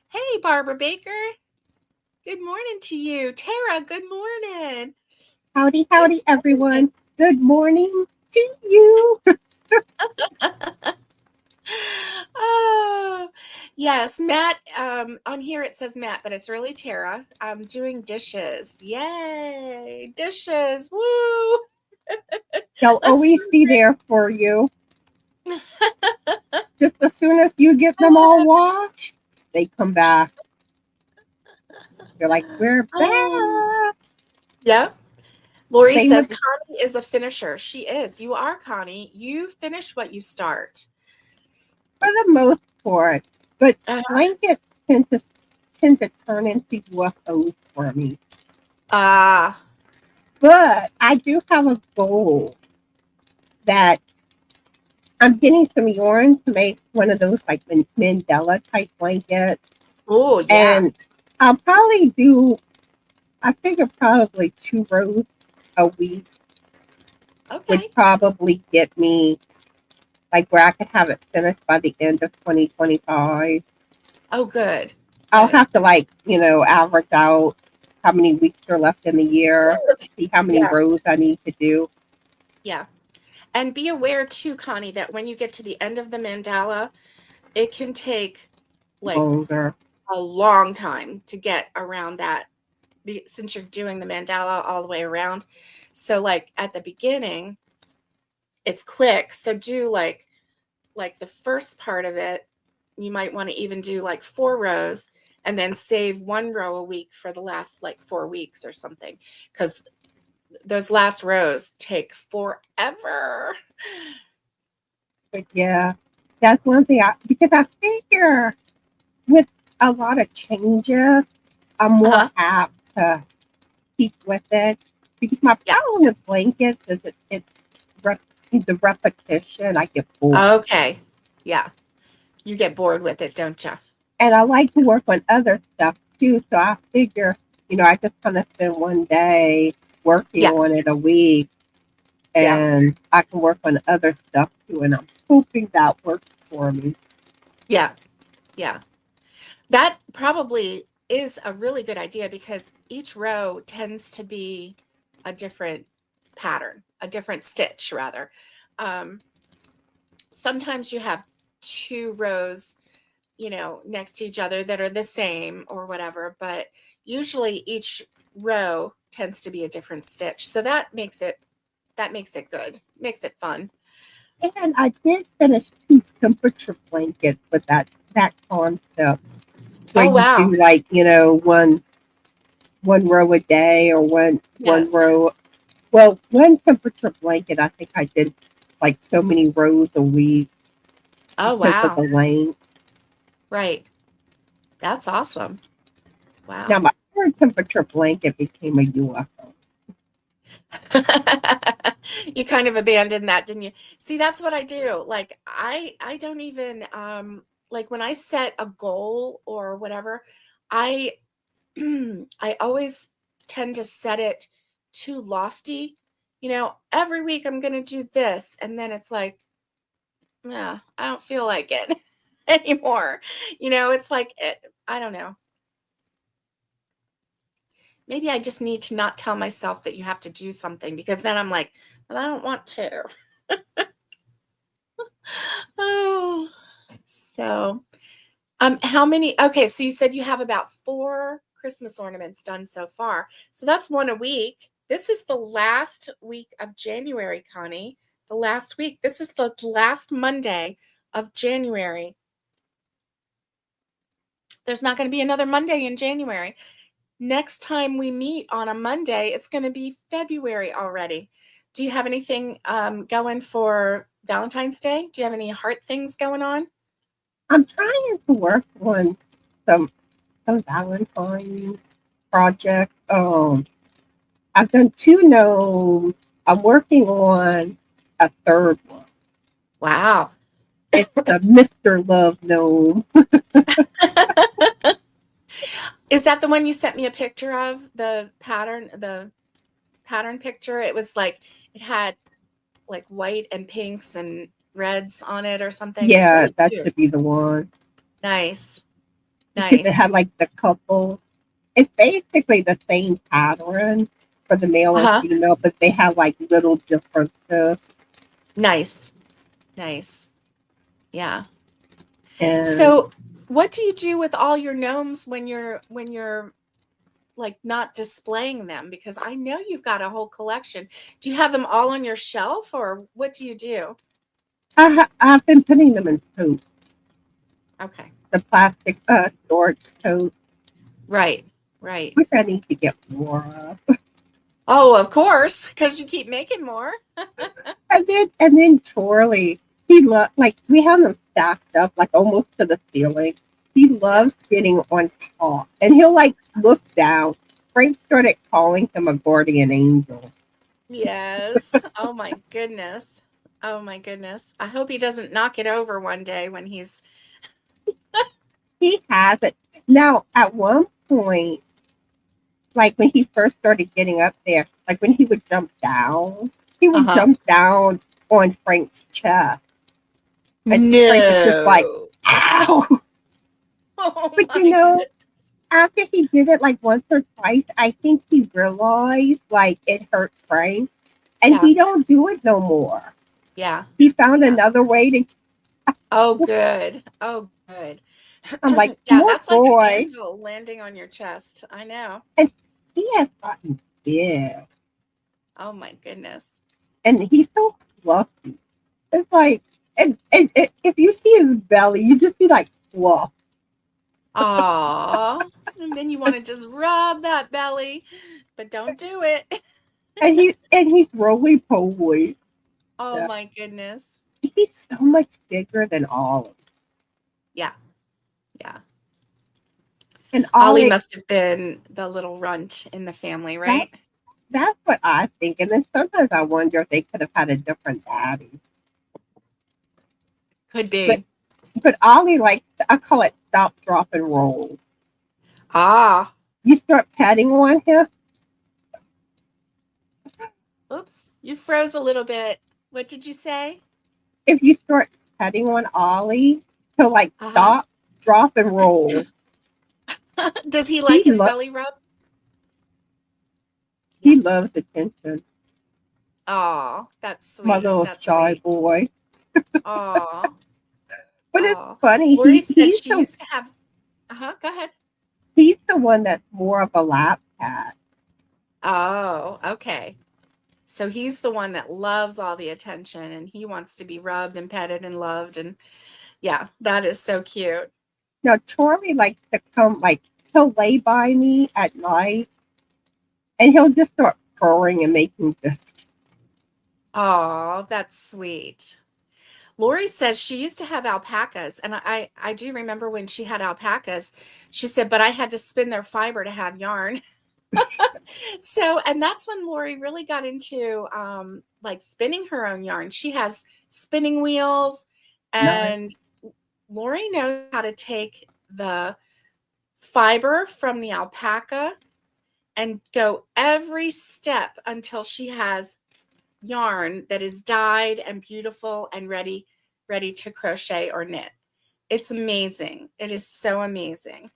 Hey, Barbara Baker. Good morning to you. Tara, good morning. howdy, Good howdy, morning. everyone. Good morning to you. Oh, yes, Matt. On here it says Matt, but it's really Tara. I'm doing dishes. Yay, dishes. Woo. They'll Let's always be there for you. Just as soon as you get them all washed, they come back. They're like, we're Ah. back. Yeah. Lori Same says with Connie is a finisher. She is. You are, Connie. You finish what you start. for the most part, but Uh, blankets tend to turn into UFOs for me. ah, But I do have a goal that I'm getting some yarn to make one of those like Mandela type blankets. oh, yeah. And I'll probably do, I figure probably 2 rows a week would Okay. probably get me like where I could have it finished by the end of 2025. Oh, good. I'll Good. have to average out how many weeks are left in the year, see how many Yeah. rows I need to do. Yeah. And be aware too, Connie, that when you get to the end of the mandala, it can take like Longer. a long time to get around that since you're doing the mandala all the way around. So like at the beginning, it's quick. So do like the first part of it, you might want to even do like 4 rows and then save 1 row a week for the last like 4 weeks or something. Because those last rows take forever. But yeah, that's one thing because I figure with a lot of changes, I'm more Uh-huh. apt to keep with it. Because my Yeah. problem with blankets is the repetition. I get bored. Okay. Yeah. You get bored with it, don't you? And I like to work on other stuff too. So I figure, I just kind of spend one day working Yeah. on it a week, Yeah. and I can work on other stuff too. And I'm hoping that works for me. Yeah. Yeah. That probably is a really good idea because each row tends to be a different pattern, a different stitch rather. Um, Sometimes you have 2 rows, next to each other that are the same or whatever, but usually each row tends to be a different stitch. So that makes it good, makes it fun. And I did finish 2 temperature blankets with that concept where Oh, you wow. do one row a day or one Yes. row. Well, one temperature blanket, I think I did like so many rows a week. Oh, because of the wow. length. Right. That's awesome. Now, Wow. my room temperature blanket became a UFO. You kind of abandoned that, didn't you? See, that's what I do. Like I don't even like when I set a goal or whatever, I I always tend to set it too lofty. Every week I'm going to do this and then it's like, yeah, I don't feel like it anymore. It's like I don't know. Maybe I just need to not tell myself that you have to do something because then I'm like, well, I don't want to. Oh, so how many? Okay, so you said you have about 4 Christmas ornaments done so far. So that's one a week. This is the last week of January, Connie. The last week. This is the last Monday of January. There's not going to be another Monday in January. Next time we meet on a Monday, it's going to be February already. Do you have anything going for Valentine's Day? Do you have any heart things going on? I'm trying to work on some Valentine project. I've done 2 gnomes. I'm working on a third one. Wow. It's the Mr. Love gnome. Is that the one you sent me a picture of? The pattern picture? It was like it had like white and pinks and reds on it or something. It was Yeah, really that cute. should be the one. Nice. Because it Nice. had like the couple. It's basically the same pattern for the male and Uh-huh. female, but they have like little differences. Nice. Nice. Yeah. And So, what do you do with all your gnomes when you're like not displaying them? Because I know you've got a whole collection. Do you have them all on your shelf or what do you do? I've been putting them in totes, Okay. the plastic storage totes, Right. Right. which I need to get more of. Oh, of course, because you keep making more. And then Charlie, like we have them stacked up like almost to the ceiling. He Yeah. loves getting on top, and he'll like look down. Frank started calling him a guardian angel. Yes. Oh my goodness. Oh my goodness. I hope he doesn't knock it over one day when he's He has it now. At one point, like when he first started getting up there, like when he would uh-huh. jump down on Frank's chest, and Frank was just like, No. "Ow!" Oh But my goodness. after he did it like once or twice, I think he realized like it hurt Frank, and Yeah. he don't do it no more. Yeah. He found Yeah. another way to. Oh, good. Oh, good. I'm like, Yeah, poor that's like an boy, anvil landing on your chest. I know. and he has gotten big, Oh my goodness. and he's so fluffy. It's like, and if you see his belly, you just see like fluff, Aw. And then you want to just rub that belly, but don't do it. and he's roly poly. Oh Yeah. my goodness. He's so much bigger than Ollie, Yeah. Yeah. and Ollie Ollie. must have been the little runt in the family, That right? that's what I think, and then sometimes I wonder if they could have had a different daddy. Could But be. but Ollie likes, I call it stop, drop, and roll. Ah. You start petting on him. Oops. You froze a little bit. What did you say? If you start petting on Ollie, he'll like Uh-huh. stop, drop, and roll. Does he He like his lo- belly rub? he Yeah. loves attention. Oh, that's My sweet. little That's shy sweet. boy. Oh, But it's oh. funny. Lori He said she used to have, uh-huh, go ahead. he's the one that's more of a lap cat. Oh, okay. So he's the one that loves all the attention and he wants to be rubbed and petted and loved. And yeah, that is so cute. Now Charlie likes to come like he'll lay by me at night and he'll just start purring and making this. Oh, that's sweet. Lori says she used to have alpacas, and I do remember when she had alpacas. She said, but I had to spin their fiber to have yarn. So, and that's when Lori really got into like spinning her own yarn. She has spinning wheels, Nice. and Lori knows how to take the fiber from the alpaca and go every step until she has yarn that is dyed and beautiful and ready to crochet or knit. It's amazing. It is so amazing.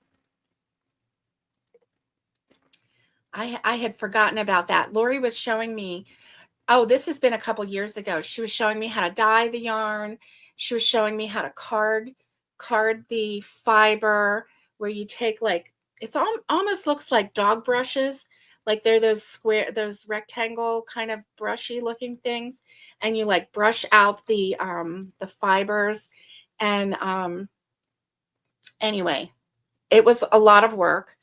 I had forgotten about that. Lori was showing me, oh, this has been a couple years ago. She was showing me how to dye the yarn. She was showing me how to card the fiber, where you take like, it's almost looks like dog brushes, like they're those rectangle kind of brushy looking things, and you like brush out the fibers. And anyway, it was a lot of work,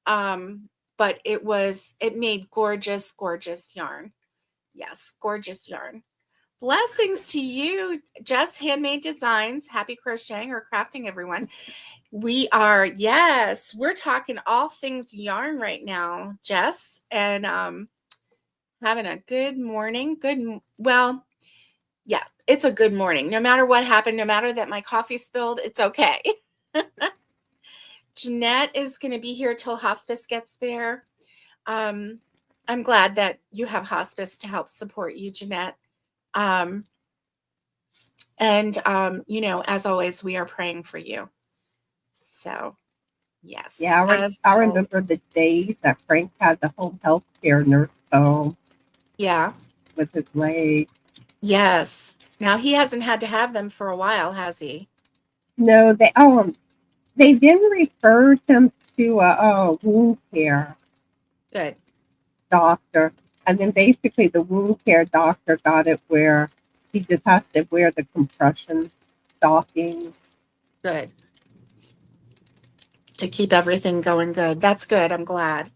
but it made gorgeous yarn. Yes, gorgeous yarn. Blessings to you, Jess Handmade Designs. Happy crocheting or crafting, everyone. Yes, we're talking all things yarn right now, Jess, and having a good morning. Well, yeah, it's a good morning. No matter what happened, no matter that my coffee spilled, it's okay. Jeanette is going to be here till hospice gets there. I'm glad that you have hospice to help support you, Jeanette. As always, we are praying for you. So, yes. Yeah, I remember the days that Frank had the home health care nurse home. Yeah. With his leg. Yes. Now he hasn't had to have them for a while, has he? No, they then referred him to a wound care. Good. Doctor, and then basically the wound care doctor got it where he just has to wear the compression stocking. Good. To keep everything going good. That's good. I'm glad.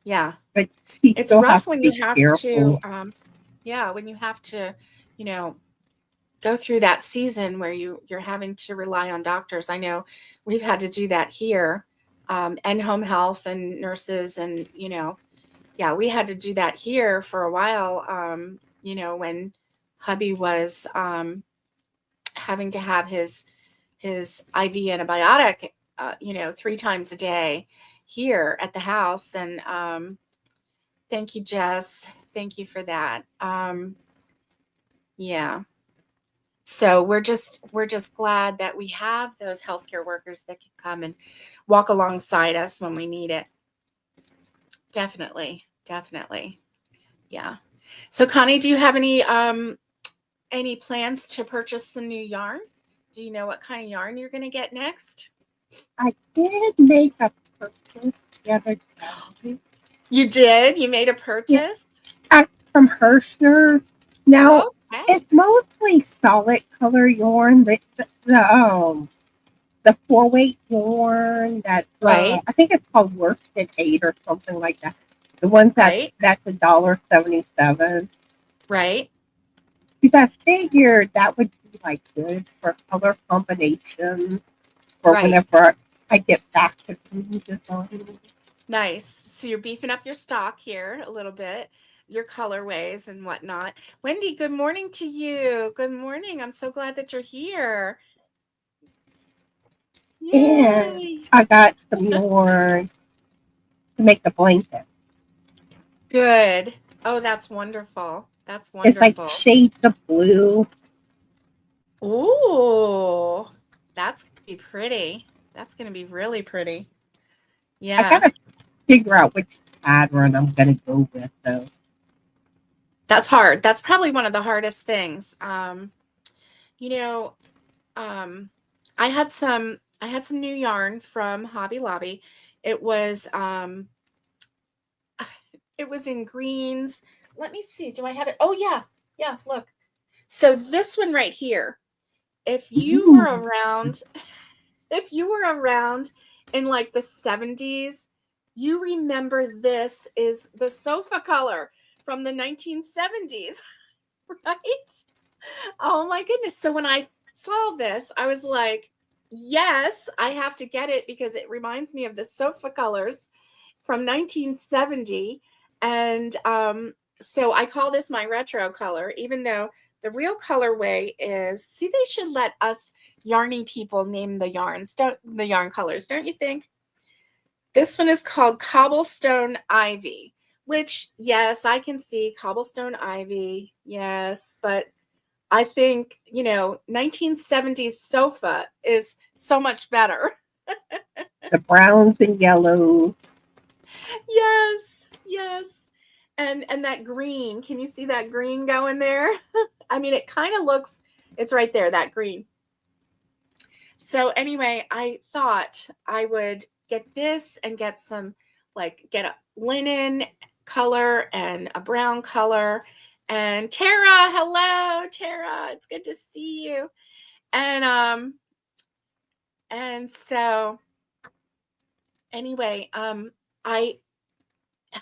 Yeah. But it's rough when you have to, when you have to, go through that season where you're having to rely on doctors. I know we've had to do that here, and home health and nurses, and we had to do that here for a while. When hubby was having to have his IV antibiotic, 3 times a day here at the house. And thank you, Jess. Thank you for that. Yeah. So we're just glad that we have those healthcare workers that can come and walk alongside us when we need it. Definitely. Yeah. So Connie, do you have any plans to purchase some new yarn? Do you know what kind of yarn you're going to get next? I did make a purchase the other day. You did? You made a purchase? Yeah. From Hirschner. Now, it's mostly solid color yarn. The 4-weight yarn that right. I think it's called worsted 8 or something like that. The ones that's $1.77. Right. Because I figured that would be like good for color combinations for whenever I get back to food design. Nice. So you're beefing up your stock here a little bit, your colorways and whatnot. Wendy, good morning to you. Good morning. I'm so glad that you're here. Yay. And I got some yarn to make the blanket. Good. Oh, that's wonderful. That's wonderful. It's like shades of blue. Ooh, that's going to be pretty. That's going to be really pretty. Yeah. I gotta figure out which pattern I'm going to go with, though. That's hard. That's probably one of the hardest things. I had some new yarn from Hobby Lobby. It was in greens. Let me see. Do I have it? Oh yeah. Yeah, look. So this one right here. If you were around in like the 70s, you remember this is the sofa color from the 1970s, right? Oh my goodness. So when I saw this, I was like, yes, I have to get it because it reminds me of the sofa colors from 1970. And so I call this my retro color, even though the real colorway is, see, they should let us yarny people name the yarns, the yarn colors, don't you think? This one is called Cobblestone Ivy, which, yes, I can see Cobblestone Ivy. Yes, but I think, 1970s sofa is so much better. The browns and yellows. Yes, yes. And that green, can you see that green going there? I mean, it kind of looks, it's right there, that green. So anyway, I thought I would get this and get some, get a linen color and a brown color. And Tara, hello, Tara. It's good to see you. And so anyway, I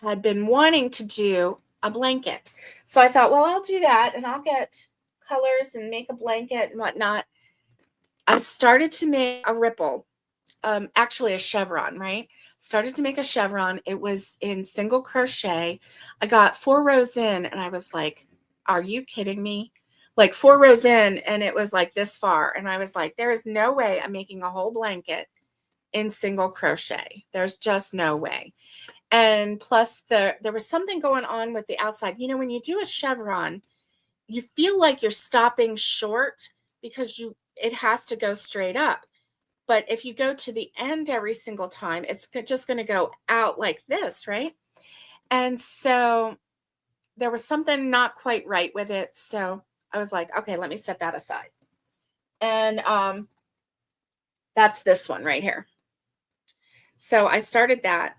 had been wanting to do a blanket. So I thought, well, I'll do that and I'll get colors and make a blanket and whatnot. I started to make a ripple, actually a chevron, right? Started to make a chevron. It was in single crochet. I got 4 rows in and I was like, are you kidding me? Like 4 rows in and it was like this far. And I was like, there is no way I'm making a whole blanket in single crochet. There's just no way. And plus there was something going on with the outside. When you do a chevron, you feel like you're stopping short because it has to go straight up. But if you go to the end every single time, it's just going to go out like this, right? And so there was something not quite right with it. So I was like, okay, let me set that aside. And that's this one right here. So I started that.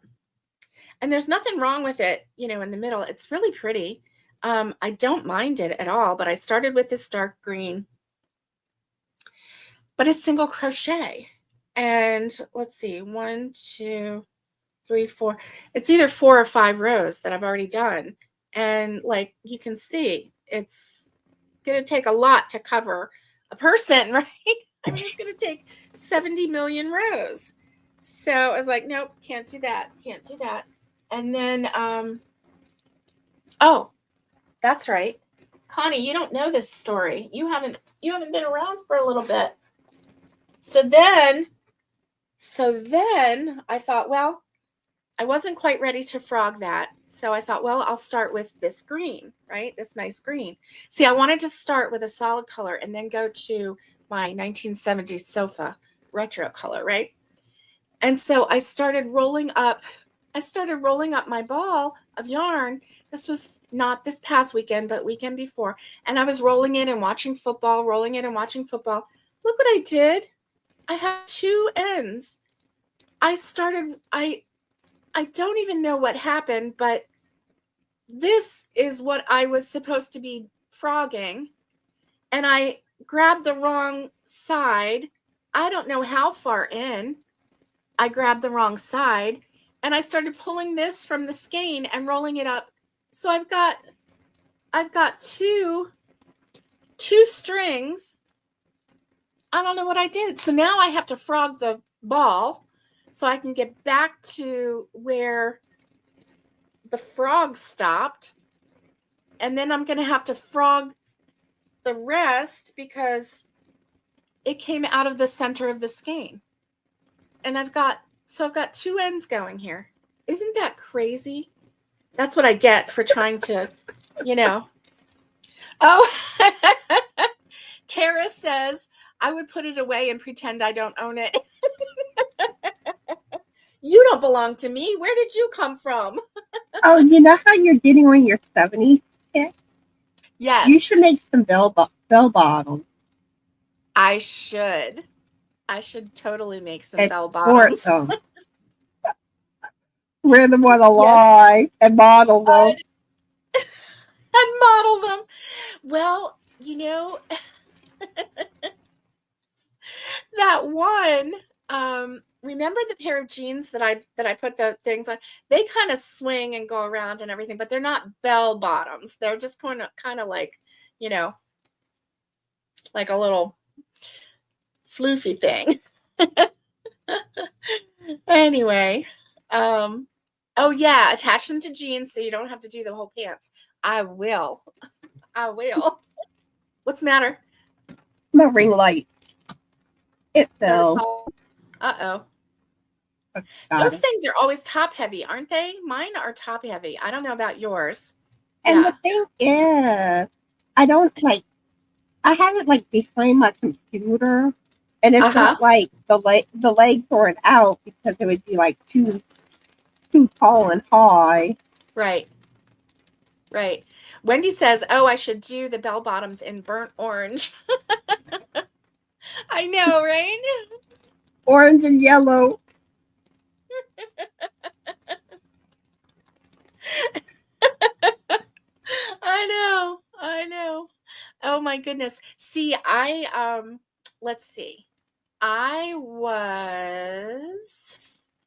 And there's nothing wrong with it, in the middle. It's really pretty. I don't mind it at all, but I started with this dark green. But it's single crochet. And let's see, 1, 2, 3, 4. It's either 4 or 5 rows that I've already done. And like you can see, it's going to take a lot to cover a person, right? I mean, it's going to take 70 million rows. So I was like, nope, can't do that. Can't do that. And then, oh, that's right. Connie, you don't know this story. You haven't been around for a little bit. So then I thought, well, I wasn't quite ready to frog that. So I thought, well, I'll start with this green, right? This nice green. See, I wanted to start with a solid color and then go to my 1970s sofa retro color, right? And so I started rolling up my ball of yarn. This was not this past weekend, but weekend before. And I was rolling it and watching football, rolling it and watching football. Look what I did. I have 2 ends. I don't even know what happened, but this is what I was supposed to be frogging. And I grabbed the wrong side. I don't know how far in. I grabbed the wrong side and I started pulling this from the skein and rolling it up. So I've got two strings. I don't know what I did. So now I have to frog the ball so I can get back to where the frog stopped. And then I'm going to have to frog the rest because it came out of the center of the skein. And I've got 2 ends going here. Isn't that crazy? That's what I get for trying to, Oh, Tara says, I would put it away and pretend I don't own it. You don't belong to me. Where did you come from? Oh, you know how you're getting on your 70s kit? Yes. You should make some bell bottoms. I should totally make some bell bottoms. Wear them on a line and model them. And model them. Well, that one, remember the pair of jeans that I put the things on? They kind of swing and go around and everything, but they're not bell bottoms. They're just kind of like, like a little floofy thing. Anyway, oh yeah, attach them to jeans so you don't have to do the whole pants. I will. I will. What's the matter? My ring light. It fell. Uh-oh. Got Those it. things are always top heavy, aren't they? Mine are top heavy. I don't know about yours. And Yeah. the thing is, I don't like. I have it like behind my computer, and it's not like the legs aren't out because it would be like too tall and high. Right. Right. Wendy says, "Oh, I should do the bell bottoms in burnt orange." I know, right? Orange and yellow. I know. I know. Oh my goodness. See, let's see. I was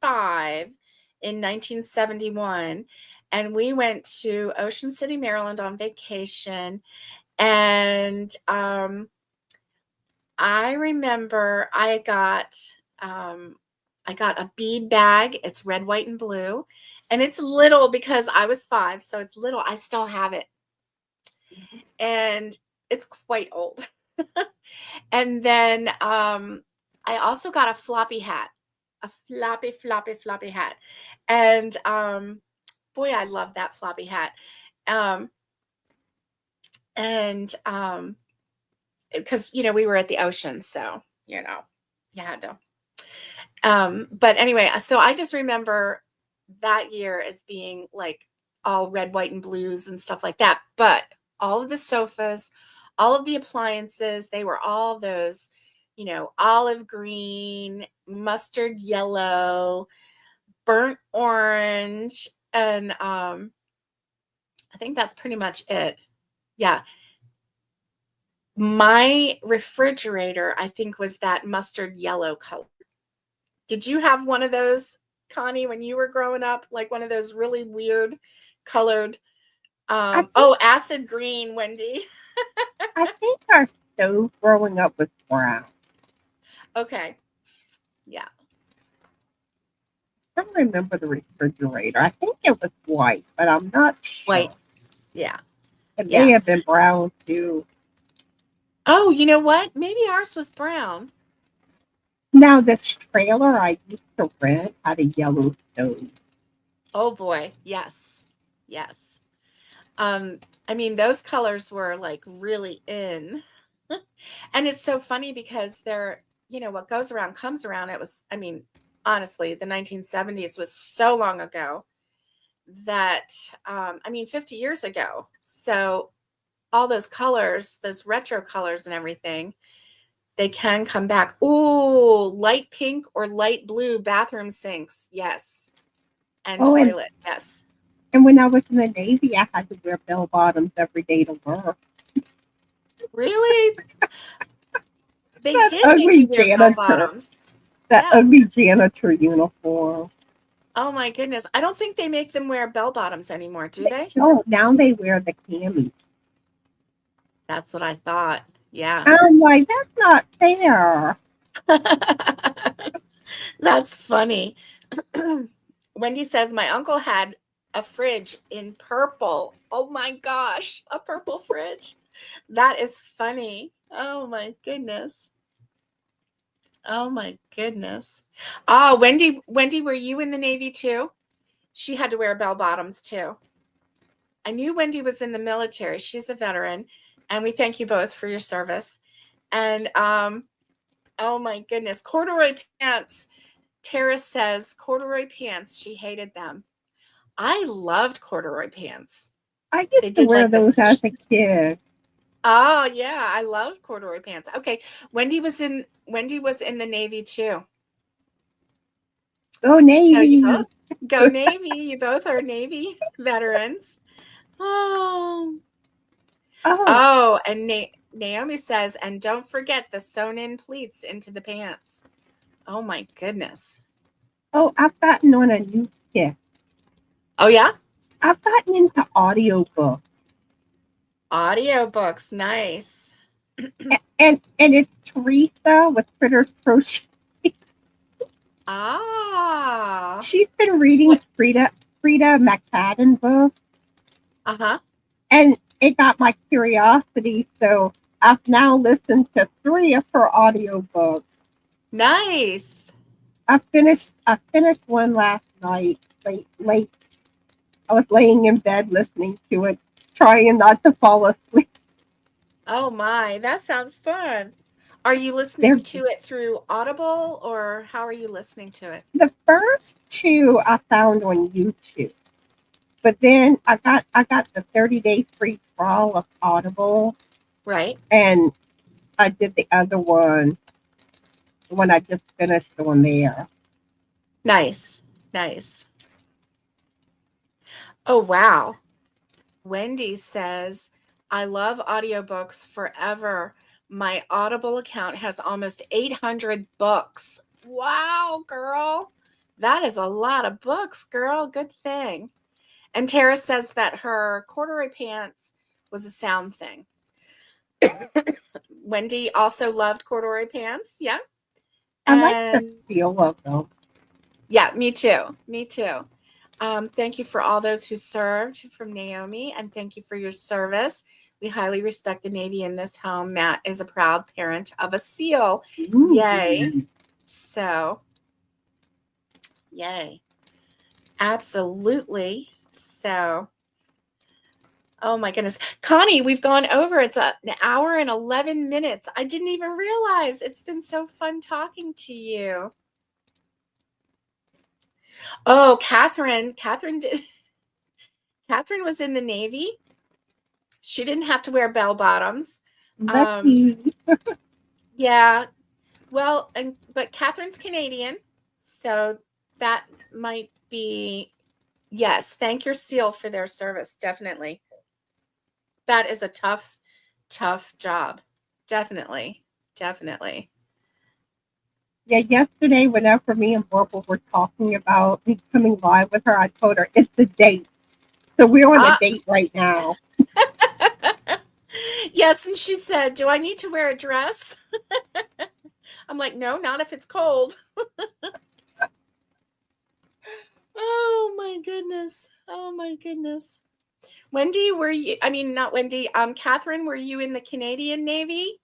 5 in 1971, and we went to Ocean City, Maryland on vacation. And I remember I got a bead bag. It's red, white, and blue. And it's little because I was 5, so it's little. I still have it. And it's quite old. And then I also got a floppy hat, a floppy hat. And boy, I love that floppy hat. And because we were at the ocean, so you had to. But anyway, so I just remember that year as being like all red, white, and blues and stuff like that. But all of the sofas, all of the appliances, they were all those, olive green, mustard yellow, burnt orange, and I think that's pretty much it. Yeah. My refrigerator, I think, was that mustard yellow color. Did you have one of those, Connie, when you were growing up? Like one of those really weird colored, acid green, Wendy. I think our stove growing up was brown. Okay. Yeah. I don't remember the refrigerator. I think it was white, but I'm not sure. White. Yeah. It may have been brown too. Oh, you know what? Maybe ours was brown. Now, this trailer I used to rent had a yellow stove. Oh boy, yes. Yes. I mean, those colors were like really in. And it's so funny because they're, what goes around comes around. It was, I mean, honestly, the 1970s was so long ago that, 50 years ago. So all those colors, those retro colors and everything, they can come back. Ooh, light pink or light blue bathroom sinks. Yes. And toilet. Yes. And when I was in the Navy, I had to wear bell bottoms every day to work. Really? They that did make you wear bell bottoms. That ugly janitor uniform. Oh my goodness. I don't think they make them wear bell bottoms anymore, do they? No, now they wear the cami. That's what I thought. Yeah. I'm like, that's not fair. That's funny. Wendy says, my uncle had a fridge in purple. Oh my gosh, a purple fridge. That is funny. Oh my goodness. Oh my goodness. Oh, Wendy, were you in the Navy too? She had to wear bell bottoms too. I knew Wendy was in the military. She's a veteran, and we thank you both for your service. And oh my goodness, corduroy pants. Tara says corduroy pants. She hated them. I loved corduroy pants. I used to wear those as a kid. Oh yeah, I love corduroy pants. Okay, Wendy was in the Navy too. Go Navy! So go Navy! You both are Navy veterans. Oh, and Naomi says, and don't forget the sewn-in pleats into the pants. Oh my goodness! Oh, I've gotten on a new kick. Oh yeah, I've gotten into audiobooks. Audiobooks, nice. and it's Teresa with Critters Crochet. Ah. She's been reading What? Frida McFadden books, Uh-huh. and it got my curiosity. So I've now listened to 3 of her audiobooks. Nice. I finished one last night, late. I was laying in bed listening to it, trying not to fall asleep. Oh my, that sounds fun. Are you listening There, to it through Audible or how are you listening to it? the first 2 I found on YouTube, but then I got the 30-day free trial of Audible, Right. and I did the other one when I just finished on there. Nice. Nice. Oh, wow. Wendy says, I love audiobooks forever. My Audible account has almost 800 books. Wow, girl. That is a lot of books, girl. Good thing. And Tara says that her corduroy pants was a sound thing. Wendy also loved corduroy pants. Yeah. I like the And feel of them. yeah, me too. Me too. Thank you for all those who served from Naomi, and thank you for your service. We highly respect the Navy in this home. Matt is a proud parent of a SEAL. Yay. Ooh. So, yay. Absolutely. So, oh my goodness. Connie, we've gone over. It's an hour and 11 minutes. I didn't even realize. It's been so fun talking to you. Oh, Catherine. Catherine was in the Navy. She didn't have to wear bell bottoms. Lucky. Yeah. Well, but Catherine's Canadian, so that might be yes. Thank your SEAL for their service. Definitely. That is a tough, tough job. Definitely. Definitely. Yeah, yesterday, whenever me and Barbara were talking about me coming live with her, I told her it's a date. So we're on a date right now. Yes, and she said, "Do I need to wear a dress?" I'm like, "No, not if it's cold." Oh my goodness. Oh my goodness. Wendy, were you, I mean, not Wendy, Catherine, were you in the Canadian Navy?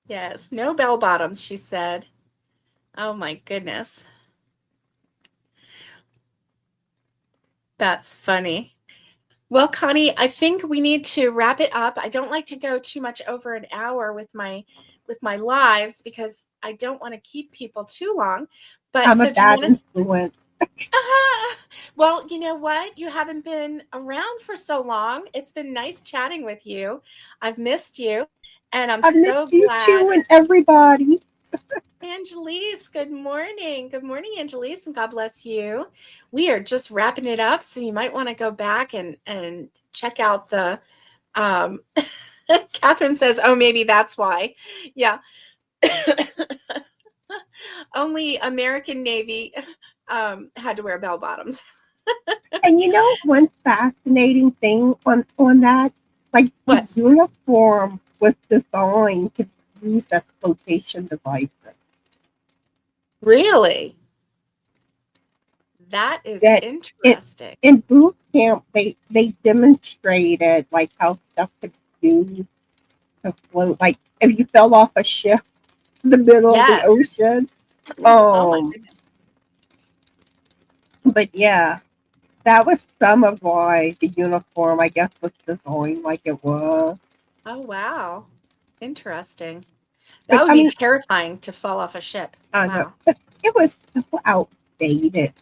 Yes, no bell bottoms, she said. Oh my goodness. That's funny. Well, Connie, I think we need to wrap it up. I don't like to go too much over an hour with my lives because I don't want to keep people too long. But I'm a so do you bad want to influence. Well, you know what? You haven't been around for so long. It's been nice chatting with you. I've missed you, and I'm I've missed so you glad. too and everybody. Angelise, good morning. Good morning, Angelise, and God bless you. We are just wrapping it up, so you might want to go back and check out the Catherine says, oh, maybe that's why. Yeah. Only American Navy had to wear bell bottoms. And you know one fascinating thing on that? Like the What? uniform was designed to be used as flotation devices. Really? That is That interesting. in boot camp they demonstrated like how stuff could be used to float. Like if you fell off a ship in the middle of the Yes. ocean. Oh my goodness. But yeah, that was some of why the uniform, I guess, was designed like it was. Oh wow. Interesting. That But would I be mean, terrifying to fall off a ship. I know, Wow. but it was so outdated.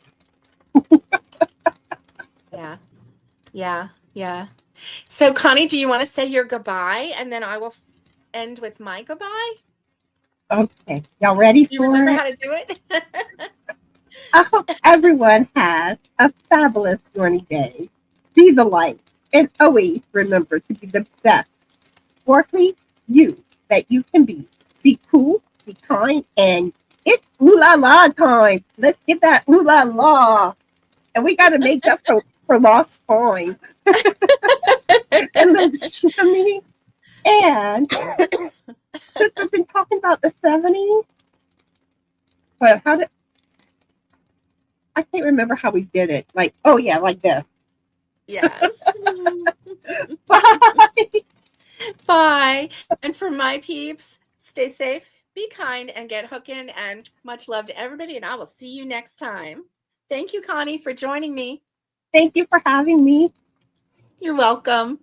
Yeah. Yeah. Yeah. So Connie, do you want to say your goodbye and then I will end with my goodbye? Okay, y'all ready You for remember it? how to do it? I hope everyone has a fabulous journey day. Be the light, and always remember to be the best worthy you that you can be. Be cool, be kind, and it's ooh la la time. Let's get that ooh la la. And we got to make up for for lost time. And the shimmy. And since we've been talking about the 70s, but I can't remember how we did it. Like, oh yeah, like this. Yes. Bye. Bye. And for my peeps, stay safe, be kind, and get hooking. And much love to everybody. And I will see you next time. Thank you, Connie, for joining me. Thank you for having me. You're welcome.